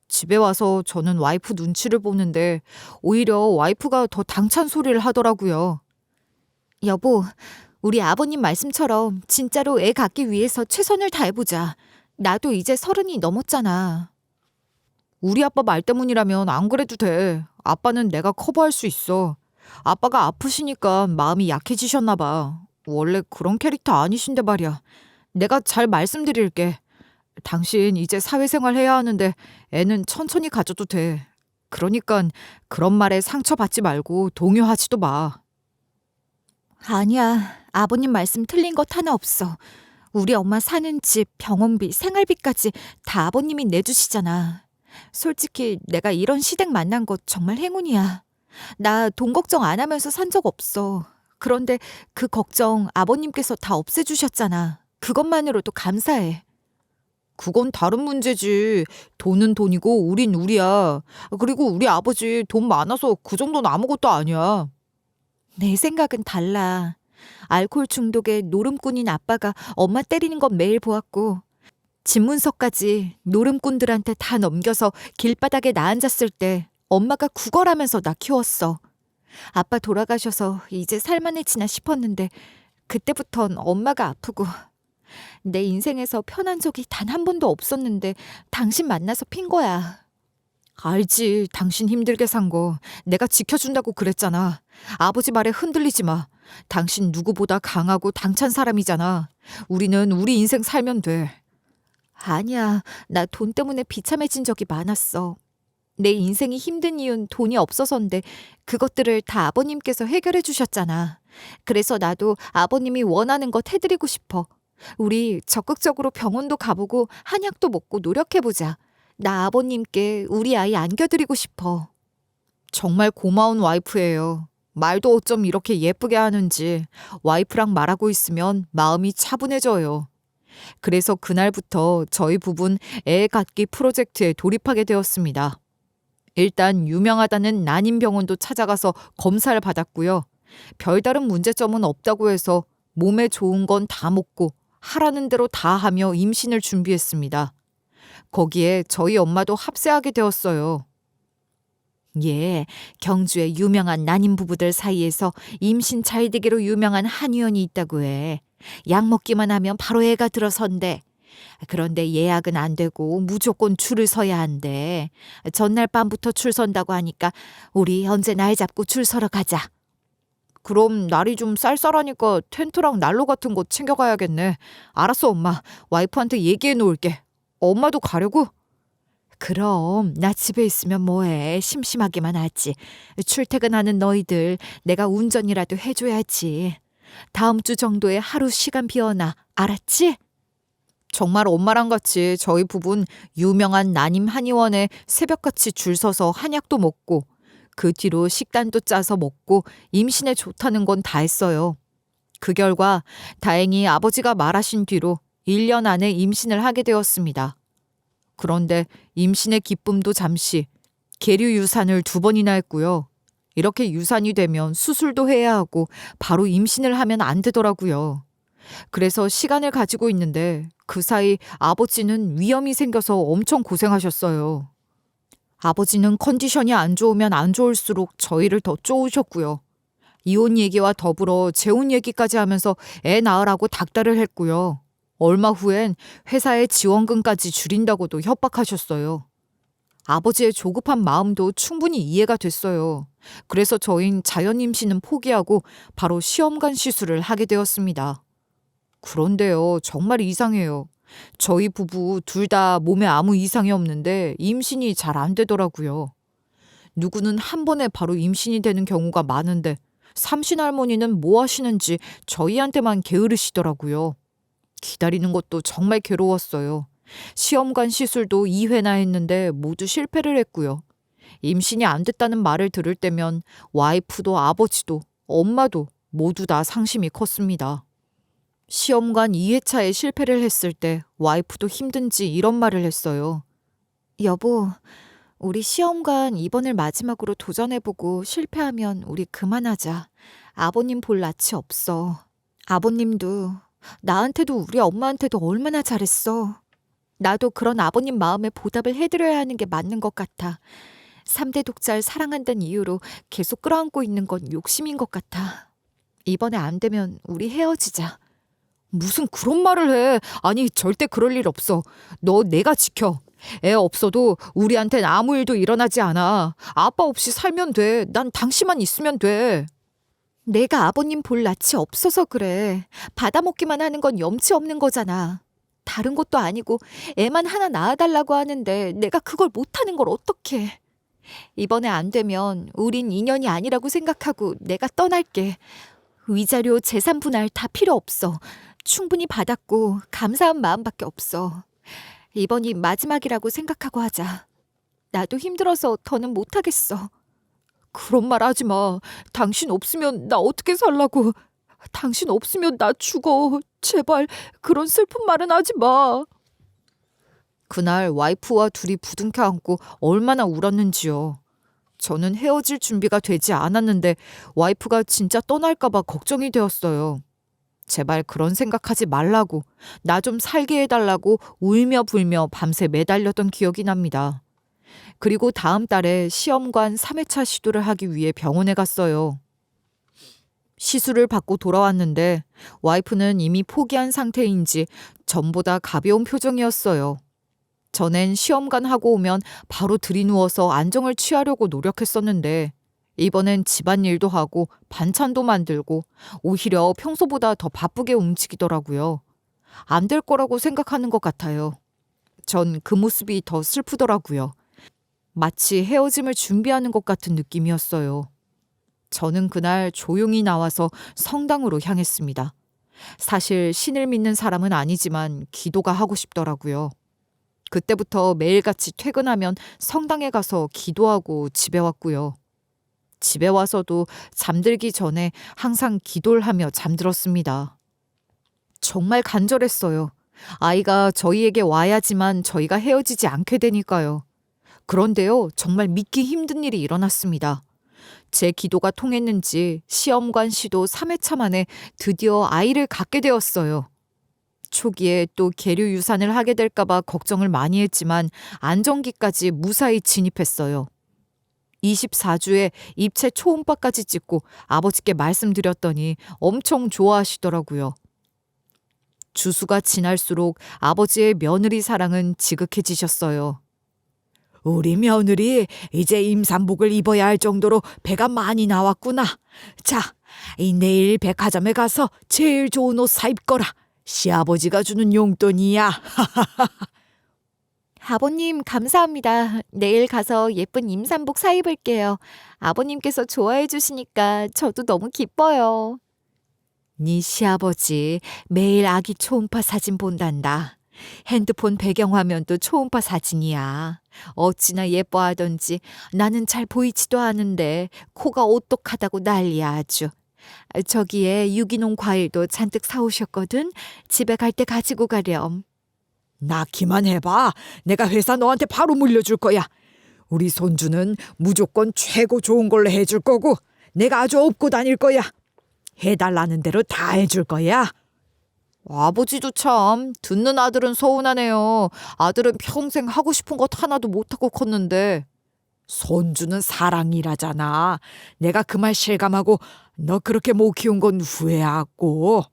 집에 와서 저는 와이프 눈치를 보는데 오히려 와이프가 더 당찬 소리를 하더라고요. 여보, 우리 아버님 말씀처럼 진짜로 애 갖기 위해서 최선을 다해보자. 나도 이제 30이 넘었잖아. 우리 아빠 말 때문이라면 안 그래도 돼. 아빠는 내가 커버할 수 있어. 아빠가 아프시니까 마음이 약해지셨나 봐. 원래 그런 캐릭터 아니신데 말이야. 내가 잘 말씀드릴게. 당신 이제 사회생활 해야 하는데 애는 천천히 가져도 돼. 그러니까 그런 말에 상처받지 말고 동요하지도 마. 아니야. 아버님 말씀 틀린 것 하나 없어. 우리 엄마 사는 집, 병원비, 생활비까지 다 아버님이 내주시잖아. 솔직히 내가 이런 시댁 만난 거 정말 행운이야. 나 돈 걱정 안 하면서 산 적 없어. 그런데 그 걱정 아버님께서 다 없애주셨잖아. 그것만으로도 감사해. 그건 다른 문제지. 돈은 돈이고 우린 우리야. 그리고 우리 아버지 돈 많아서 그 정도는 아무것도 아니야. 내 생각은 달라. 알코올 중독에 노름꾼인 아빠가 엄마 때리는 건 매일 보았고 집문서까지 노름꾼들한테 다 넘겨서 길바닥에 나앉았을 때 엄마가 구걸하면서 나 키웠어. 아빠 돌아가셔서 이제 살만해지나 싶었는데 그때부턴 엄마가 아프고 내 인생에서 편한 적이 단 한 번도 없었는데 당신 만나서 핀 거야. 알지. 당신 힘들게 산 거. 내가 지켜준다고 그랬잖아. 아버지 말에 흔들리지 마. 당신 누구보다 강하고 당찬 사람이잖아. 우리는 우리 인생 살면 돼. 아니야. 나 돈 때문에 비참해진 적이 많았어. 내 인생이 힘든 이유는 돈이 없어서인데 그것들을 다 아버님께서 해결해 주셨잖아. 그래서 나도 아버님이 원하는 것 해드리고 싶어. 우리 적극적으로 병원도 가보고 한약도 먹고 노력해보자. 나 아버님께 우리 아이 안겨드리고 싶어. 정말 고마운 와이프예요. 말도 어쩜 이렇게 예쁘게 하는지. 와이프랑 말하고 있으면 마음이 차분해져요. 그래서 그날부터 저희 부부는 애 갖기 프로젝트에 돌입하게 되었습니다. 일단 유명하다는 난임병원도 찾아가서 검사를 받았고요. 별다른 문제점은 없다고 해서 몸에 좋은 건 다 먹고 하라는 대로 다 하며 임신을 준비했습니다. 거기에 저희 엄마도 합세하게 되었어요. 예, 경주의 유명한 난임 부부들 사이에서 임신 잘 되기로 유명한 한의원이 있다고 해. 약 먹기만 하면 바로 애가 들어선대. 그런데 예약은 안 되고 무조건 줄을 서야 한대. 전날 밤부터 줄 선다고 하니까 우리 언제 날 잡고 줄 서러 가자. 그럼 날이 좀 쌀쌀하니까 텐트랑 난로 같은 거 챙겨가야겠네. 알았어, 엄마. 와이프한테 얘기해 놓을게. 엄마도 가려고? 그럼 나 집에 있으면 뭐해. 심심하기만 하지. 출퇴근하는 너희들 내가 운전이라도 해줘야지. 다음 주 정도에 하루 시간 비워놔. 알았지? 정말 엄마랑 같이 저희 부부는 유명한 난임 한의원에 새벽같이 줄 서서 한약도 먹고 그 뒤로 식단도 짜서 먹고 임신에 좋다는 건 다 했어요. 그 결과 다행히 아버지가 말하신 뒤로 1년 안에 임신을 하게 되었습니다. 그런데 임신의 기쁨도 잠시 계류 유산을 2번이나 했고요. 이렇게 유산이 되면 수술도 해야 하고 바로 임신을 하면 안 되더라고요. 그래서 시간을 가지고 있는데 그 사이 아버지는 위염이 생겨서 엄청 고생하셨어요. 아버지는 컨디션이 안 좋으면 안 좋을수록 저희를 더 쪼으셨고요. 이혼 얘기와 더불어 재혼 얘기까지 하면서 애 낳으라고 닥달을 했고요. 얼마 후엔 회사의 지원금까지 줄인다고도 협박하셨어요. 아버지의 조급한 마음도 충분히 이해가 됐어요. 그래서 저흰 자연 임신은 포기하고 바로 시험관 시술을 하게 되었습니다. 그런데요, 정말 이상해요. 저희 부부 둘 다 몸에 아무 이상이 없는데 임신이 잘 안 되더라고요. 누구는 한 번에 바로 임신이 되는 경우가 많은데 삼신 할머니는 뭐 하시는지 저희한테만 게으르시더라고요. 기다리는 것도 정말 괴로웠어요. 시험관 시술도 2회나 했는데 모두 실패를 했고요. 임신이 안 됐다는 말을 들을 때면 와이프도 아버지도 엄마도 모두 다 상심이 컸습니다. 시험관 2회차에 실패를 했을 때 와이프도 힘든지 이런 말을 했어요. 여보, 우리 시험관 이번을 마지막으로 도전해보고 실패하면 우리 그만하자. 아버님 볼 낯이 없어. 아버님도 나한테도 우리 엄마한테도 얼마나 잘했어. 나도 그런 아버님 마음에 보답을 해드려야 하는 게 맞는 것 같아. 3대 독자를 사랑한다는 이유로 계속 끌어안고 있는 건 욕심인 것 같아. 이번에 안 되면 우리 헤어지자. 무슨 그런 말을 해. 아니, 절대 그럴 일 없어. 너 내가 지켜. 애 없어도 우리한텐 아무 일도 일어나지 않아. 아빠 없이 살면 돼. 난 당신만 있으면 돼. 내가 아버님 볼 낯이 없어서 그래. 받아먹기만 하는 건 염치 없는 거잖아. 다른 것도 아니고 애만 하나 낳아달라고 하는데 내가 그걸 못하는 걸 어떡해. 이번에 안 되면 우린 인연이 아니라고 생각하고 내가 떠날게. 위자료, 재산 분할 다 필요 없어. 충분히 받았고 감사한 마음밖에 없어. 이번이 마지막이라고 생각하고 하자. 나도 힘들어서 더는 못하겠어. 그런 말 하지 마. 당신 없으면 나 어떻게 살라고. 당신 없으면 나 죽어. 제발 그런 슬픈 말은 하지 마. 그날 와이프와 둘이 부둥켜 안고 얼마나 울었는지요. 저는 헤어질 준비가 되지 않았는데 와이프가 진짜 떠날까 봐 걱정이 되었어요. 제발 그런 생각하지 말라고, 나 좀 살게 해달라고 울며 불며 밤새 매달렸던 기억이 납니다. 그리고 다음 달에 시험관 3회차 시도를 하기 위해 병원에 갔어요. 시술을 받고 돌아왔는데 와이프는 이미 포기한 상태인지 전보다 가벼운 표정이었어요. 전엔 시험관 하고 오면 바로 들이누워서 안정을 취하려고 노력했었는데 이번엔 집안일도 하고 반찬도 만들고 오히려 평소보다 더 바쁘게 움직이더라고요. 안 될 거라고 생각하는 것 같아요. 전 그 모습이 더 슬프더라고요. 마치 헤어짐을 준비하는 것 같은 느낌이었어요. 저는 그날 조용히 나와서 성당으로 향했습니다. 사실 신을 믿는 사람은 아니지만 기도가 하고 싶더라고요. 그때부터 매일같이 퇴근하면 성당에 가서 기도하고 집에 왔고요. 집에 와서도 잠들기 전에 항상 기도를 하며 잠들었습니다. 정말 간절했어요. 아이가 저희에게 와야지만 저희가 헤어지지 않게 되니까요. 그런데요, 정말 믿기 힘든 일이 일어났습니다. 제 기도가 통했는지 시험관 시도 3회차 만에 드디어 아이를 갖게 되었어요. 초기에 또 계류 유산을 하게 될까봐 걱정을 많이 했지만 안정기까지 무사히 진입했어요. 24주에 입체 초음파까지 찍고 아버지께 말씀드렸더니 엄청 좋아하시더라고요. 주수가 지날수록 아버지의 며느리 사랑은 지극해지셨어요. 우리 며느리 이제 임산복을 입어야 할 정도로 배가 많이 나왔구나. 자, 이 내일 백화점에 가서 제일 좋은 옷 사 입거라. 시아버지가 주는 용돈이야. 아버님 감사합니다. 내일 가서 예쁜 임산복 사 입을게요. 아버님께서 좋아해 주시니까 저도 너무 기뻐요. 네 시아버지 매일 아기 초음파 사진 본단다. 핸드폰 배경화면도 초음파 사진이야. 어찌나 예뻐하던지 나는 잘 보이지도 않은데 코가 오똑하다고 난리야 아주. 저기에 유기농 과일도 잔뜩 사오셨거든. 집에 갈 때 가지고 가렴. 낳기만 해봐. 내가 회사 너한테 바로 물려줄 거야. 우리 손주는 무조건 최고 좋은 걸로 해줄 거고 내가 아주 업고 다닐 거야. 해달라는 대로 다 해줄 거야. 아버지도 참 듣는 아들은 서운하네요. 아들은 평생 하고 싶은 것 하나도 못하고 컸는데. 손주는 사랑이라잖아. 내가 그 말 실감하고 너 그렇게 못 키운 건 후회하고.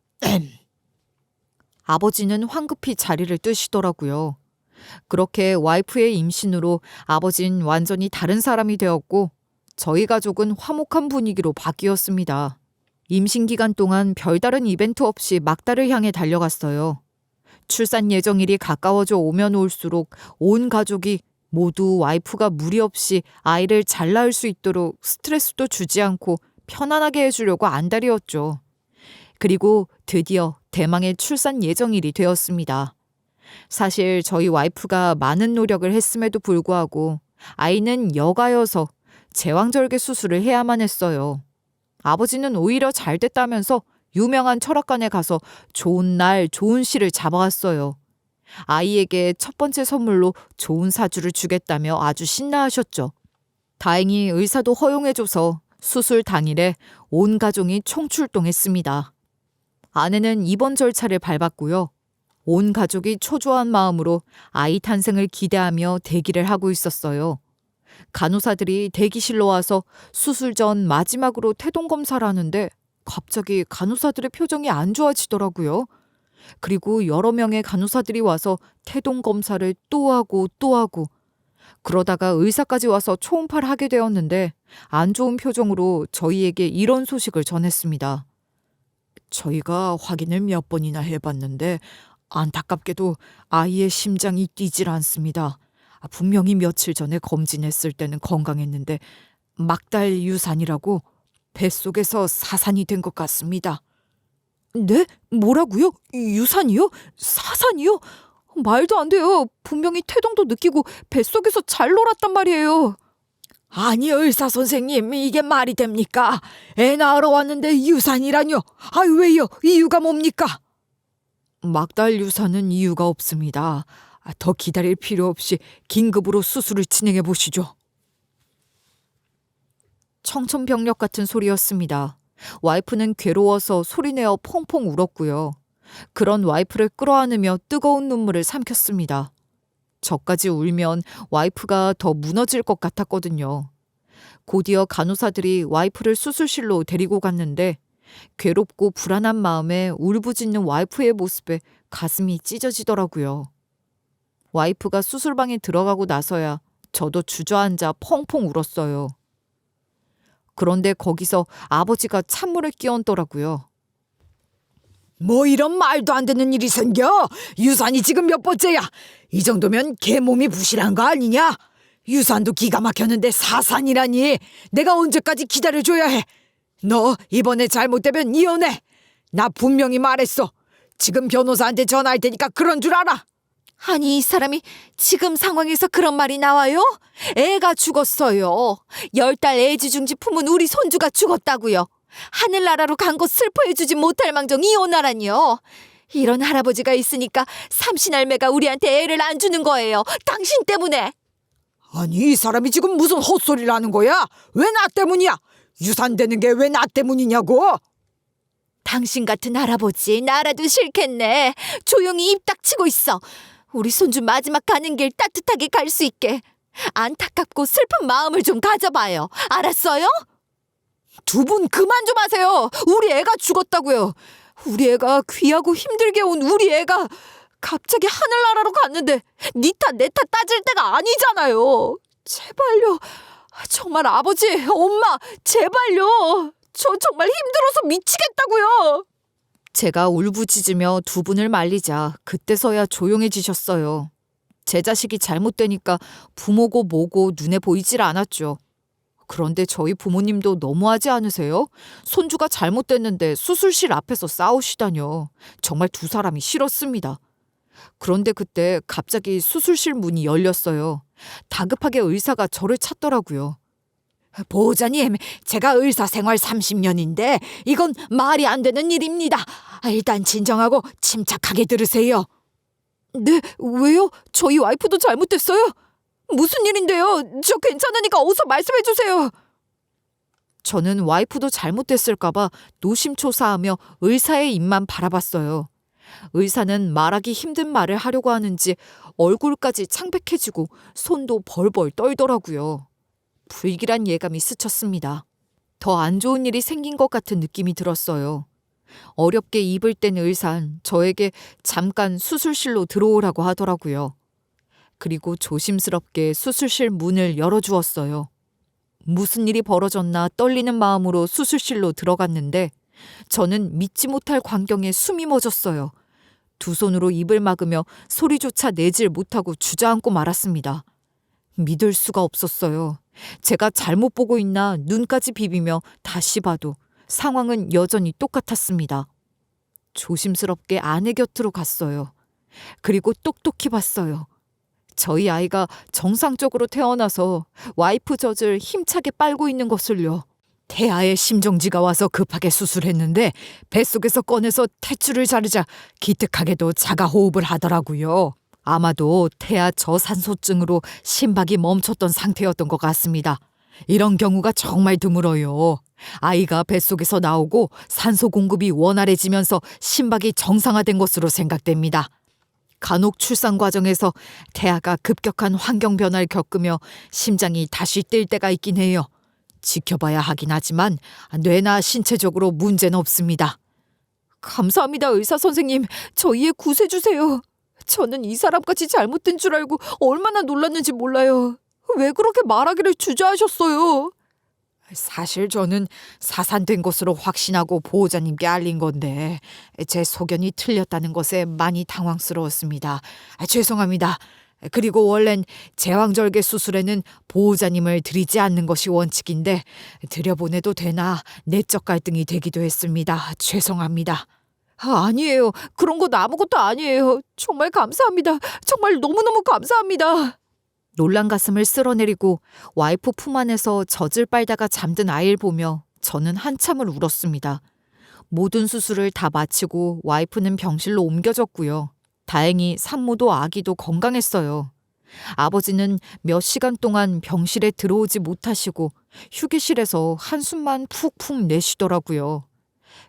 아버지는 황급히 자리를 뜨시더라고요. 그렇게 와이프의 임신으로 아버진 완전히 다른 사람이 되었고 저희 가족은 화목한 분위기로 바뀌었습니다. 임신 기간 동안 별다른 이벤트 없이 막달을 향해 달려갔어요. 출산 예정일이 가까워져 오면 올수록 온 가족이 모두 와이프가 무리 없이 아이를 잘 낳을 수 있도록 스트레스도 주지 않고 편안하게 해주려고 안달이었죠. 그리고 드디어 대망의 출산 예정일이 되었습니다. 사실 저희 와이프가 많은 노력을 했음에도 불구하고 아이는 여가여서 제왕절개 수술을 해야만 했어요. 아버지는 오히려 잘 됐다면서 유명한 철학관에 가서 좋은 날 좋은 시를 잡아왔어요. 아이에게 첫 번째 선물로 좋은 사주를 주겠다며 아주 신나하셨죠. 다행히 의사도 허용해줘서 수술 당일에 온 가족이 총출동했습니다. 아내는 입원 절차를 밟았고요. 온 가족이 초조한 마음으로 아이 탄생을 기대하며 대기를 하고 있었어요. 간호사들이 대기실로 와서 수술 전 마지막으로 태동 검사를 하는데 갑자기 간호사들의 표정이 안 좋아지더라고요. 그리고 여러 명의 간호사들이 와서 태동 검사를 또 하고 또 하고 그러다가 의사까지 와서 초음파를 하게 되었는데 안 좋은 표정으로 저희에게 이런 소식을 전했습니다. 저희가 확인을 몇 번이나 해봤는데 안타깝게도 아이의 심장이 뛰질 않습니다. 분명히 며칠 전에 검진했을 때는 건강했는데 막달 유산이라고 뱃속에서 사산이 된 것 같습니다. 네? 뭐라고요? 유산이요? 사산이요? 말도 안 돼요. 분명히 태동도 느끼고 뱃속에서 잘 놀았단 말이에요. 아니 의사 선생님 이게 말이 됩니까? 애 낳으러 왔는데 유산이라뇨? 아유 왜요? 이유가 뭡니까? 막달 유산은 이유가 없습니다. 더 기다릴 필요 없이 긴급으로 수술을 진행해 보시죠. 청천벽력 같은 소리였습니다. 와이프는 괴로워서 소리내어 펑펑 울었고요. 그런 와이프를 끌어안으며 뜨거운 눈물을 삼켰습니다. 저까지 울면 와이프가 더 무너질 것 같았거든요. 곧이어 간호사들이 와이프를 수술실로 데리고 갔는데 괴롭고 불안한 마음에 울부짖는 와이프의 모습에 가슴이 찢어지더라고요. 와이프가 수술방에 들어가고 나서야 저도 주저앉아 펑펑 울었어요. 그런데 거기서 아버지가 찬물을 끼얹더라고요. 뭐 이런 말도 안 되는 일이 생겨? 유산이 지금 몇 번째야? 이 정도면 개몸이 부실한 거 아니냐? 유산도 기가 막혔는데 사산이라니. 내가 언제까지 기다려줘야 해? 너 이번에 잘못되면 이혼해. 나 분명히 말했어. 지금 변호사한테 전화할 테니까 그런 줄 알아. 아니, 이 사람이 지금 상황에서 그런 말이 나와요? 애가 죽었어요. 10달 애지중지 품은 우리 손주가 죽었다고요. 하늘나라로 간 곳 슬퍼해주지 못할 망정 이혼하라니요. 이런 할아버지가 있으니까 삼신할매가 우리한테 애를 안 주는 거예요. 당신 때문에. 아니 이 사람이 지금 무슨 헛소리를 하는 거야? 왜 나 때문이야? 유산되는 게 왜 나 때문이냐고? 당신 같은 할아버지 나라도 싫겠네. 조용히 입 닥치고 있어. 우리 손주 마지막 가는 길 따뜻하게 갈 수 있게 안타깝고 슬픈 마음을 좀 가져봐요. 알았어요? 두 분 그만 좀 하세요. 우리 애가 죽었다고요. 우리 애가 귀하고 힘들게 온 우리 애가 갑자기 하늘나라로 갔는데 니 탓 내 탓 따질 때가 아니잖아요. 제발요. 정말 아버지, 엄마, 제발요. 저 정말 힘들어서 미치겠다고요. 제가 울부짖으며 두 분을 말리자 그때서야 조용해지셨어요. 제 자식이 잘못되니까 부모고 뭐고 눈에 보이질 않았죠. 그런데 저희 부모님도 너무하지 않으세요? 손주가 잘못됐는데 수술실 앞에서 싸우시다뇨. 정말 두 사람이 싫었습니다. 그런데 그때 갑자기 수술실 문이 열렸어요. 다급하게 의사가 저를 찾더라고요. 보호자님, 제가 의사 생활 30년인데 이건 말이 안 되는 일입니다. 일단 진정하고 침착하게 들으세요. 네, 왜요? 저희 와이프도 잘못됐어요? 무슨 일인데요? 저 괜찮으니까 어서 말씀해 주세요. 저는 와이프도 잘못됐을까봐 노심초사하며 의사의 입만 바라봤어요. 의사는 말하기 힘든 말을 하려고 하는지 얼굴까지 창백해지고 손도 벌벌 떨더라고요. 불길한 예감이 스쳤습니다. 더 안 좋은 일이 생긴 것 같은 느낌이 들었어요. 어렵게 입을 뗀 의사는 저에게 잠깐 수술실로 들어오라고 하더라고요. 그리고 조심스럽게 수술실 문을 열어주었어요. 무슨 일이 벌어졌나 떨리는 마음으로 수술실로 들어갔는데 저는 믿지 못할 광경에 숨이 멎었어요. 두 손으로 입을 막으며 소리조차 내질 못하고 주저앉고 말았습니다. 믿을 수가 없었어요. 제가 잘못 보고 있나 눈까지 비비며 다시 봐도 상황은 여전히 똑같았습니다. 조심스럽게 아내 곁으로 갔어요. 그리고 똑똑히 봤어요. 저희 아이가 정상적으로 태어나서 와이프 젖을 힘차게 빨고 있는 것을요. 태아의 심정지가 와서 급하게 수술했는데 뱃속에서 꺼내서 탯줄을 자르자 기특하게도 자가호흡을 하더라고요. 아마도 태아 저산소증으로 심박이 멈췄던 상태였던 것 같습니다. 이런 경우가 정말 드물어요. 아이가 뱃속에서 나오고 산소 공급이 원활해지면서 심박이 정상화된 것으로 생각됩니다. 간혹 출산 과정에서 태아가 급격한 환경 변화를 겪으며 심장이 다시 뛸 때가 있긴 해요. 지켜봐야 하긴 하지만 뇌나 신체적으로 문제는 없습니다. 감사합니다, 의사 선생님. 저희의 구세주세요. 저는 이 사람까지 잘못된 줄 알고 얼마나 놀랐는지 몰라요. 왜 그렇게 말하기를 주저하셨어요? 사실 저는 사산된 것으로 확신하고 보호자님께 알린 건데 제 소견이 틀렸다는 것에 많이 당황스러웠습니다. 죄송합니다. 그리고 원래는 제왕절개 수술에는 보호자님을 들이지 않는 것이 원칙인데 들여보내도 되나 내적 갈등이 되기도 했습니다. 죄송합니다. 아니에요. 그런 건 아무것도 아니에요. 정말 감사합니다. 정말 너무너무 감사합니다. 놀란 가슴을 쓸어내리고 와이프 품 안에서 젖을 빨다가 잠든 아이를 보며 저는 한참을 울었습니다. 모든 수술을 다 마치고 와이프는 병실로 옮겨졌고요. 다행히 산모도 아기도 건강했어요. 아버지는 몇 시간 동안 병실에 들어오지 못하시고 휴게실에서 한숨만 푹푹 내쉬더라고요.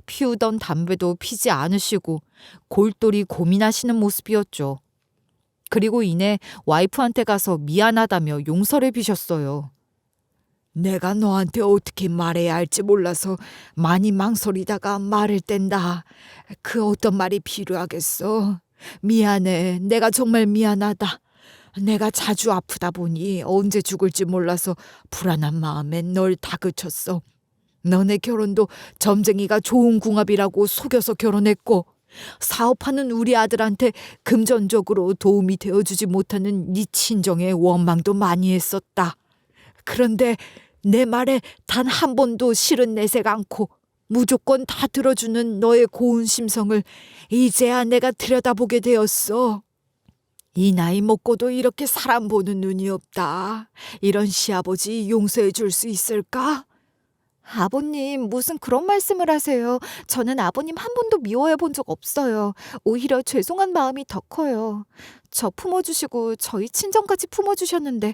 피우던 담배도 피지 않으시고 골똘히 고민하시는 모습이었죠. 그리고 이내 와이프한테 가서 미안하다며 용서를 비셨어요. 내가 너한테 어떻게 말해야 할지 몰라서 많이 망설이다가 말을 뗀다. 그 어떤 말이 필요하겠어. 미안해. 내가 정말 미안하다. 내가 자주 아프다 보니 언제 죽을지 몰라서 불안한 마음에 널 다그쳤어. 너네 결혼도 점쟁이가 좋은 궁합이라고 속여서 결혼했고 사업하는 우리 아들한테 금전적으로 도움이 되어주지 못하는 네 친정의 원망도 많이 했었다. 그런데 내 말에 단 한 번도 실은 내색 않고 무조건 다 들어주는 너의 고운 심성을 이제야 내가 들여다보게 되었어. 이 나이 먹고도 이렇게 사람 보는 눈이 없다. 이런 시아버지 용서해 줄 수 있을까? 아버님, 무슨 그런 말씀을 하세요. 저는 아버님 한 번도 미워해 본 적 없어요. 오히려 죄송한 마음이 더 커요. 저 품어주시고 저희 친정까지 품어주셨는데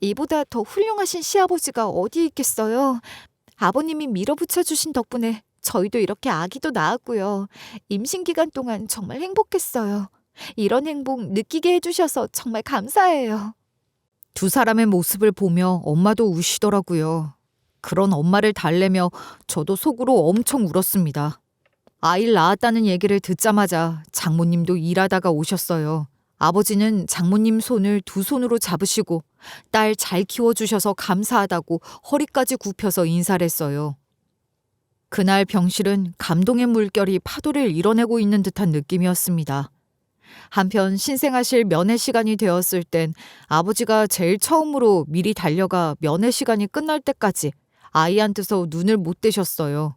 이보다 더 훌륭하신 시아버지가 어디 있겠어요. 아버님이 밀어붙여 주신 덕분에 저희도 이렇게 아기도 낳았고요. 임신 기간 동안 정말 행복했어요. 이런 행복 느끼게 해주셔서 정말 감사해요. 두 사람의 모습을 보며 엄마도 우시더라고요. 그런 엄마를 달래며 저도 속으로 엄청 울었습니다. 아이를 낳았다는 얘기를 듣자마자 장모님도 일하다가 오셨어요. 아버지는 장모님 손을 두 손으로 잡으시고 딸 잘 키워주셔서 감사하다고 허리까지 굽혀서 인사를 했어요. 그날 병실은 감동의 물결이 파도를 일어내고 있는 듯한 느낌이었습니다. 한편 신생아실 면회 시간이 되었을 땐 아버지가 제일 처음으로 미리 달려가 면회 시간이 끝날 때까지 아이한테서 눈을 못 떼셨어요.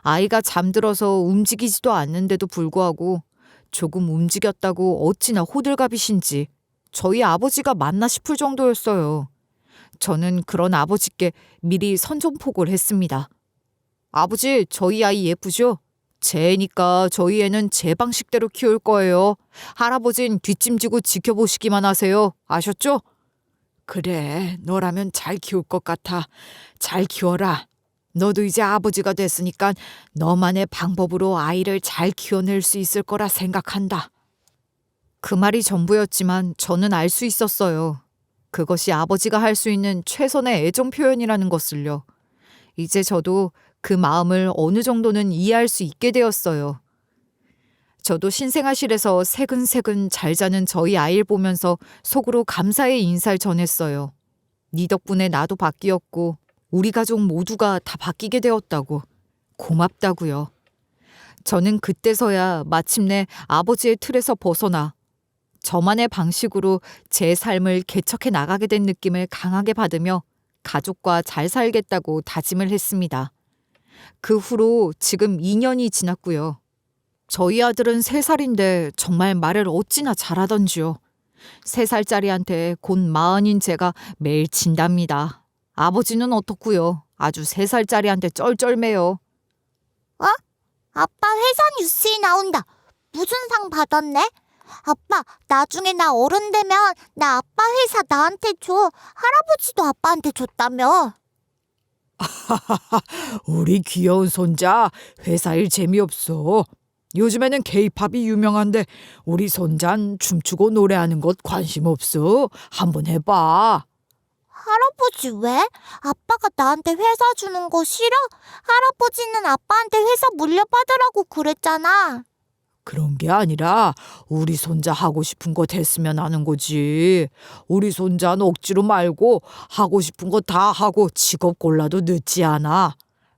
아이가 잠들어서 움직이지도 않는데도 불구하고 조금 움직였다고 어찌나 호들갑이신지 저희 아버지가 맞나 싶을 정도였어요. 저는 그런 아버지께 미리 선전포고를 했습니다. 아버지, 저희 아이 예쁘죠? 제 애니까 저희 애는 제 방식대로 키울 거예요. 할아버진 뒷짐지고 지켜보시기만 하세요. 아셨죠? 그래, 너라면 잘 키울 것 같아. 잘 키워라. 너도 이제 아버지가 됐으니까 너만의 방법으로 아이를 잘 키워낼 수 있을 거라 생각한다. 그 말이 전부였지만 저는 알 수 있었어요. 그것이 아버지가 할 수 있는 최선의 애정 표현이라는 것을요. 이제 저도 그 마음을 어느 정도는 이해할 수 있게 되었어요. 저도 신생아실에서 새근새근 잘 자는 저희 아이를 보면서 속으로 감사의 인사를 전했어요. 네 덕분에 나도 바뀌었고 우리 가족 모두가 다 바뀌게 되었다고. 고맙다고요. 저는 그때서야 마침내 아버지의 틀에서 벗어나 저만의 방식으로 제 삶을 개척해 나가게 된 느낌을 강하게 받으며 가족과 잘 살겠다고 다짐을 했습니다. 그 후로 지금 2년이 지났고요. 저희 아들은 3살인데 정말 말을 어찌나 잘하던지요. 3살짜리한테 곧 40인 제가 매일 진답니다. 아버지는 어떻고요? 아주 3살짜리한테 쩔쩔매요. 아빠 회사 뉴스에 나온다. 무슨 상 받았네? 아빠, 나중에 나 어른 되면 나 아빠 회사 나한테 줘. 할아버지도 아빠한테 줬다며. 우리 귀여운 손자 회사 일 재미없어. 요즘에는 케이팝이 유명한데 우리 손자는 춤추고 노래하는 것 관심 없어. 한번 해봐. 할아버지 왜? 아빠가 나한테 회사 주는 거 싫어? 할아버지는 아빠한테 회사 물려받으라고 그랬잖아. 그런 게 아니라 우리 손자 하고 싶은 거 됐으면 하는 거지. 우리 손자는 억지로 말고 하고 싶은 거 다 하고 직업 골라도 늦지 않아.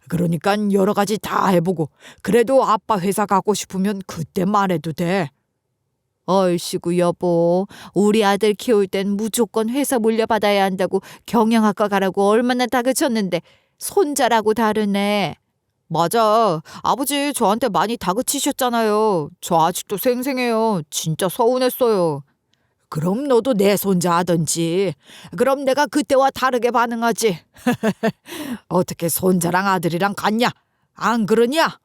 그러니까 여러 가지 다 해보고 그래도 아빠 회사 가고 싶으면 그때 말해도 돼. 얼씨구 여보, 우리 아들 키울 땐 무조건 회사 물려받아야 한다고 경영학과 가라고 얼마나 다그쳤는데 손자라고 다르네. 맞아. 아버지 저한테 많이 다그치셨잖아요. 저 아직도 생생해요. 진짜 서운했어요. 그럼 너도 내 손자 하던지. 그럼 내가 그때와 다르게 반응하지. 어떻게 손자랑 아들이랑 같냐? 안 그러냐?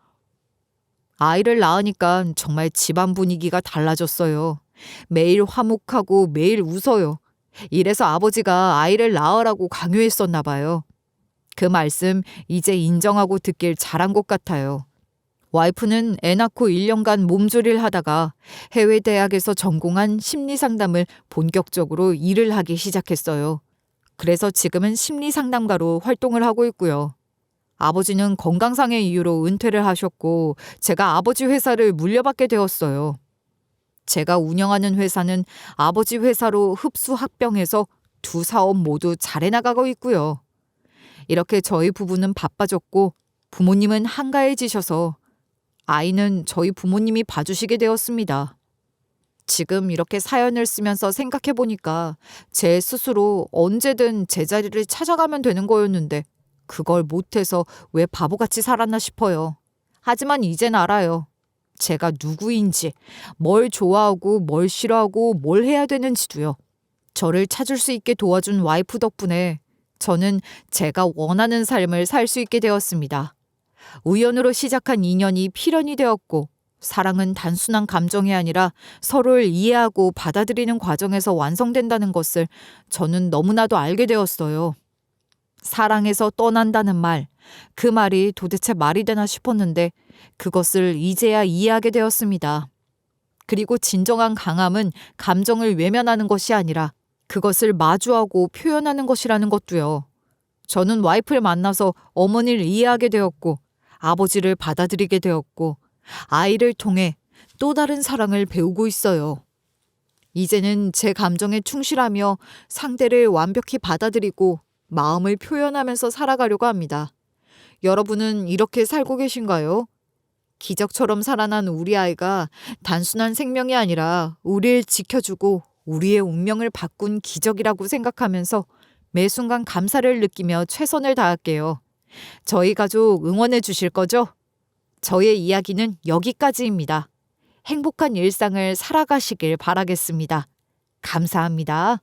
아이를 낳으니까 정말 집안 분위기가 달라졌어요. 매일 화목하고 매일 웃어요. 이래서 아버지가 아이를 낳으라고 강요했었나 봐요. 그 말씀 이제 인정하고 듣길 잘한 것 같아요. 와이프는 애 낳고 1년간 몸조리를 하다가 해외 대학에서 전공한 심리 상담을 본격적으로 일을 하기 시작했어요. 그래서 지금은 심리 상담가로 활동을 하고 있고요. 아버지는 건강상의 이유로 은퇴를 하셨고 제가 아버지 회사를 물려받게 되었어요. 제가 운영하는 회사는 아버지 회사로 흡수 합병해서 두 사업 모두 잘 해나가고 있고요. 이렇게 저희 부부는 바빠졌고 부모님은 한가해지셔서 아이는 저희 부모님이 봐주시게 되었습니다. 지금 이렇게 사연을 쓰면서 생각해보니까 제 스스로 언제든 제자리를 찾아가면 되는 거였는데 그걸 못해서 왜 바보같이 살았나 싶어요. 하지만 이젠 알아요. 제가 누구인지, 뭘 좋아하고 뭘 싫어하고 뭘 해야 되는지도요. 저를 찾을 수 있게 도와준 와이프 덕분에 저는 제가 원하는 삶을 살 수 있게 되었습니다. 우연으로 시작한 인연이 필연이 되었고 사랑은 단순한 감정이 아니라 서로를 이해하고 받아들이는 과정에서 완성된다는 것을 저는 너무나도 알게 되었어요. 사랑해서 떠난다는 말, 그 말이 도대체 말이 되나 싶었는데 그것을 이제야 이해하게 되었습니다. 그리고 진정한 강함은 감정을 외면하는 것이 아니라 그것을 마주하고 표현하는 것이라는 것도요. 저는 와이프를 만나서 어머니를 이해하게 되었고 아버지를 받아들이게 되었고 아이를 통해 또 다른 사랑을 배우고 있어요. 이제는 제 감정에 충실하며 상대를 완벽히 받아들이고 마음을 표현하면서 살아가려고 합니다. 여러분은 이렇게 살고 계신가요? 기적처럼 살아난 우리 아이가 단순한 생명이 아니라 우리를 지켜주고 우리의 운명을 바꾼 기적이라고 생각하면서 매 순간 감사를 느끼며 최선을 다할게요. 저희 가족 응원해 주실 거죠? 저의 이야기는 여기까지입니다. 행복한 일상을 살아가시길 바라겠습니다. 감사합니다.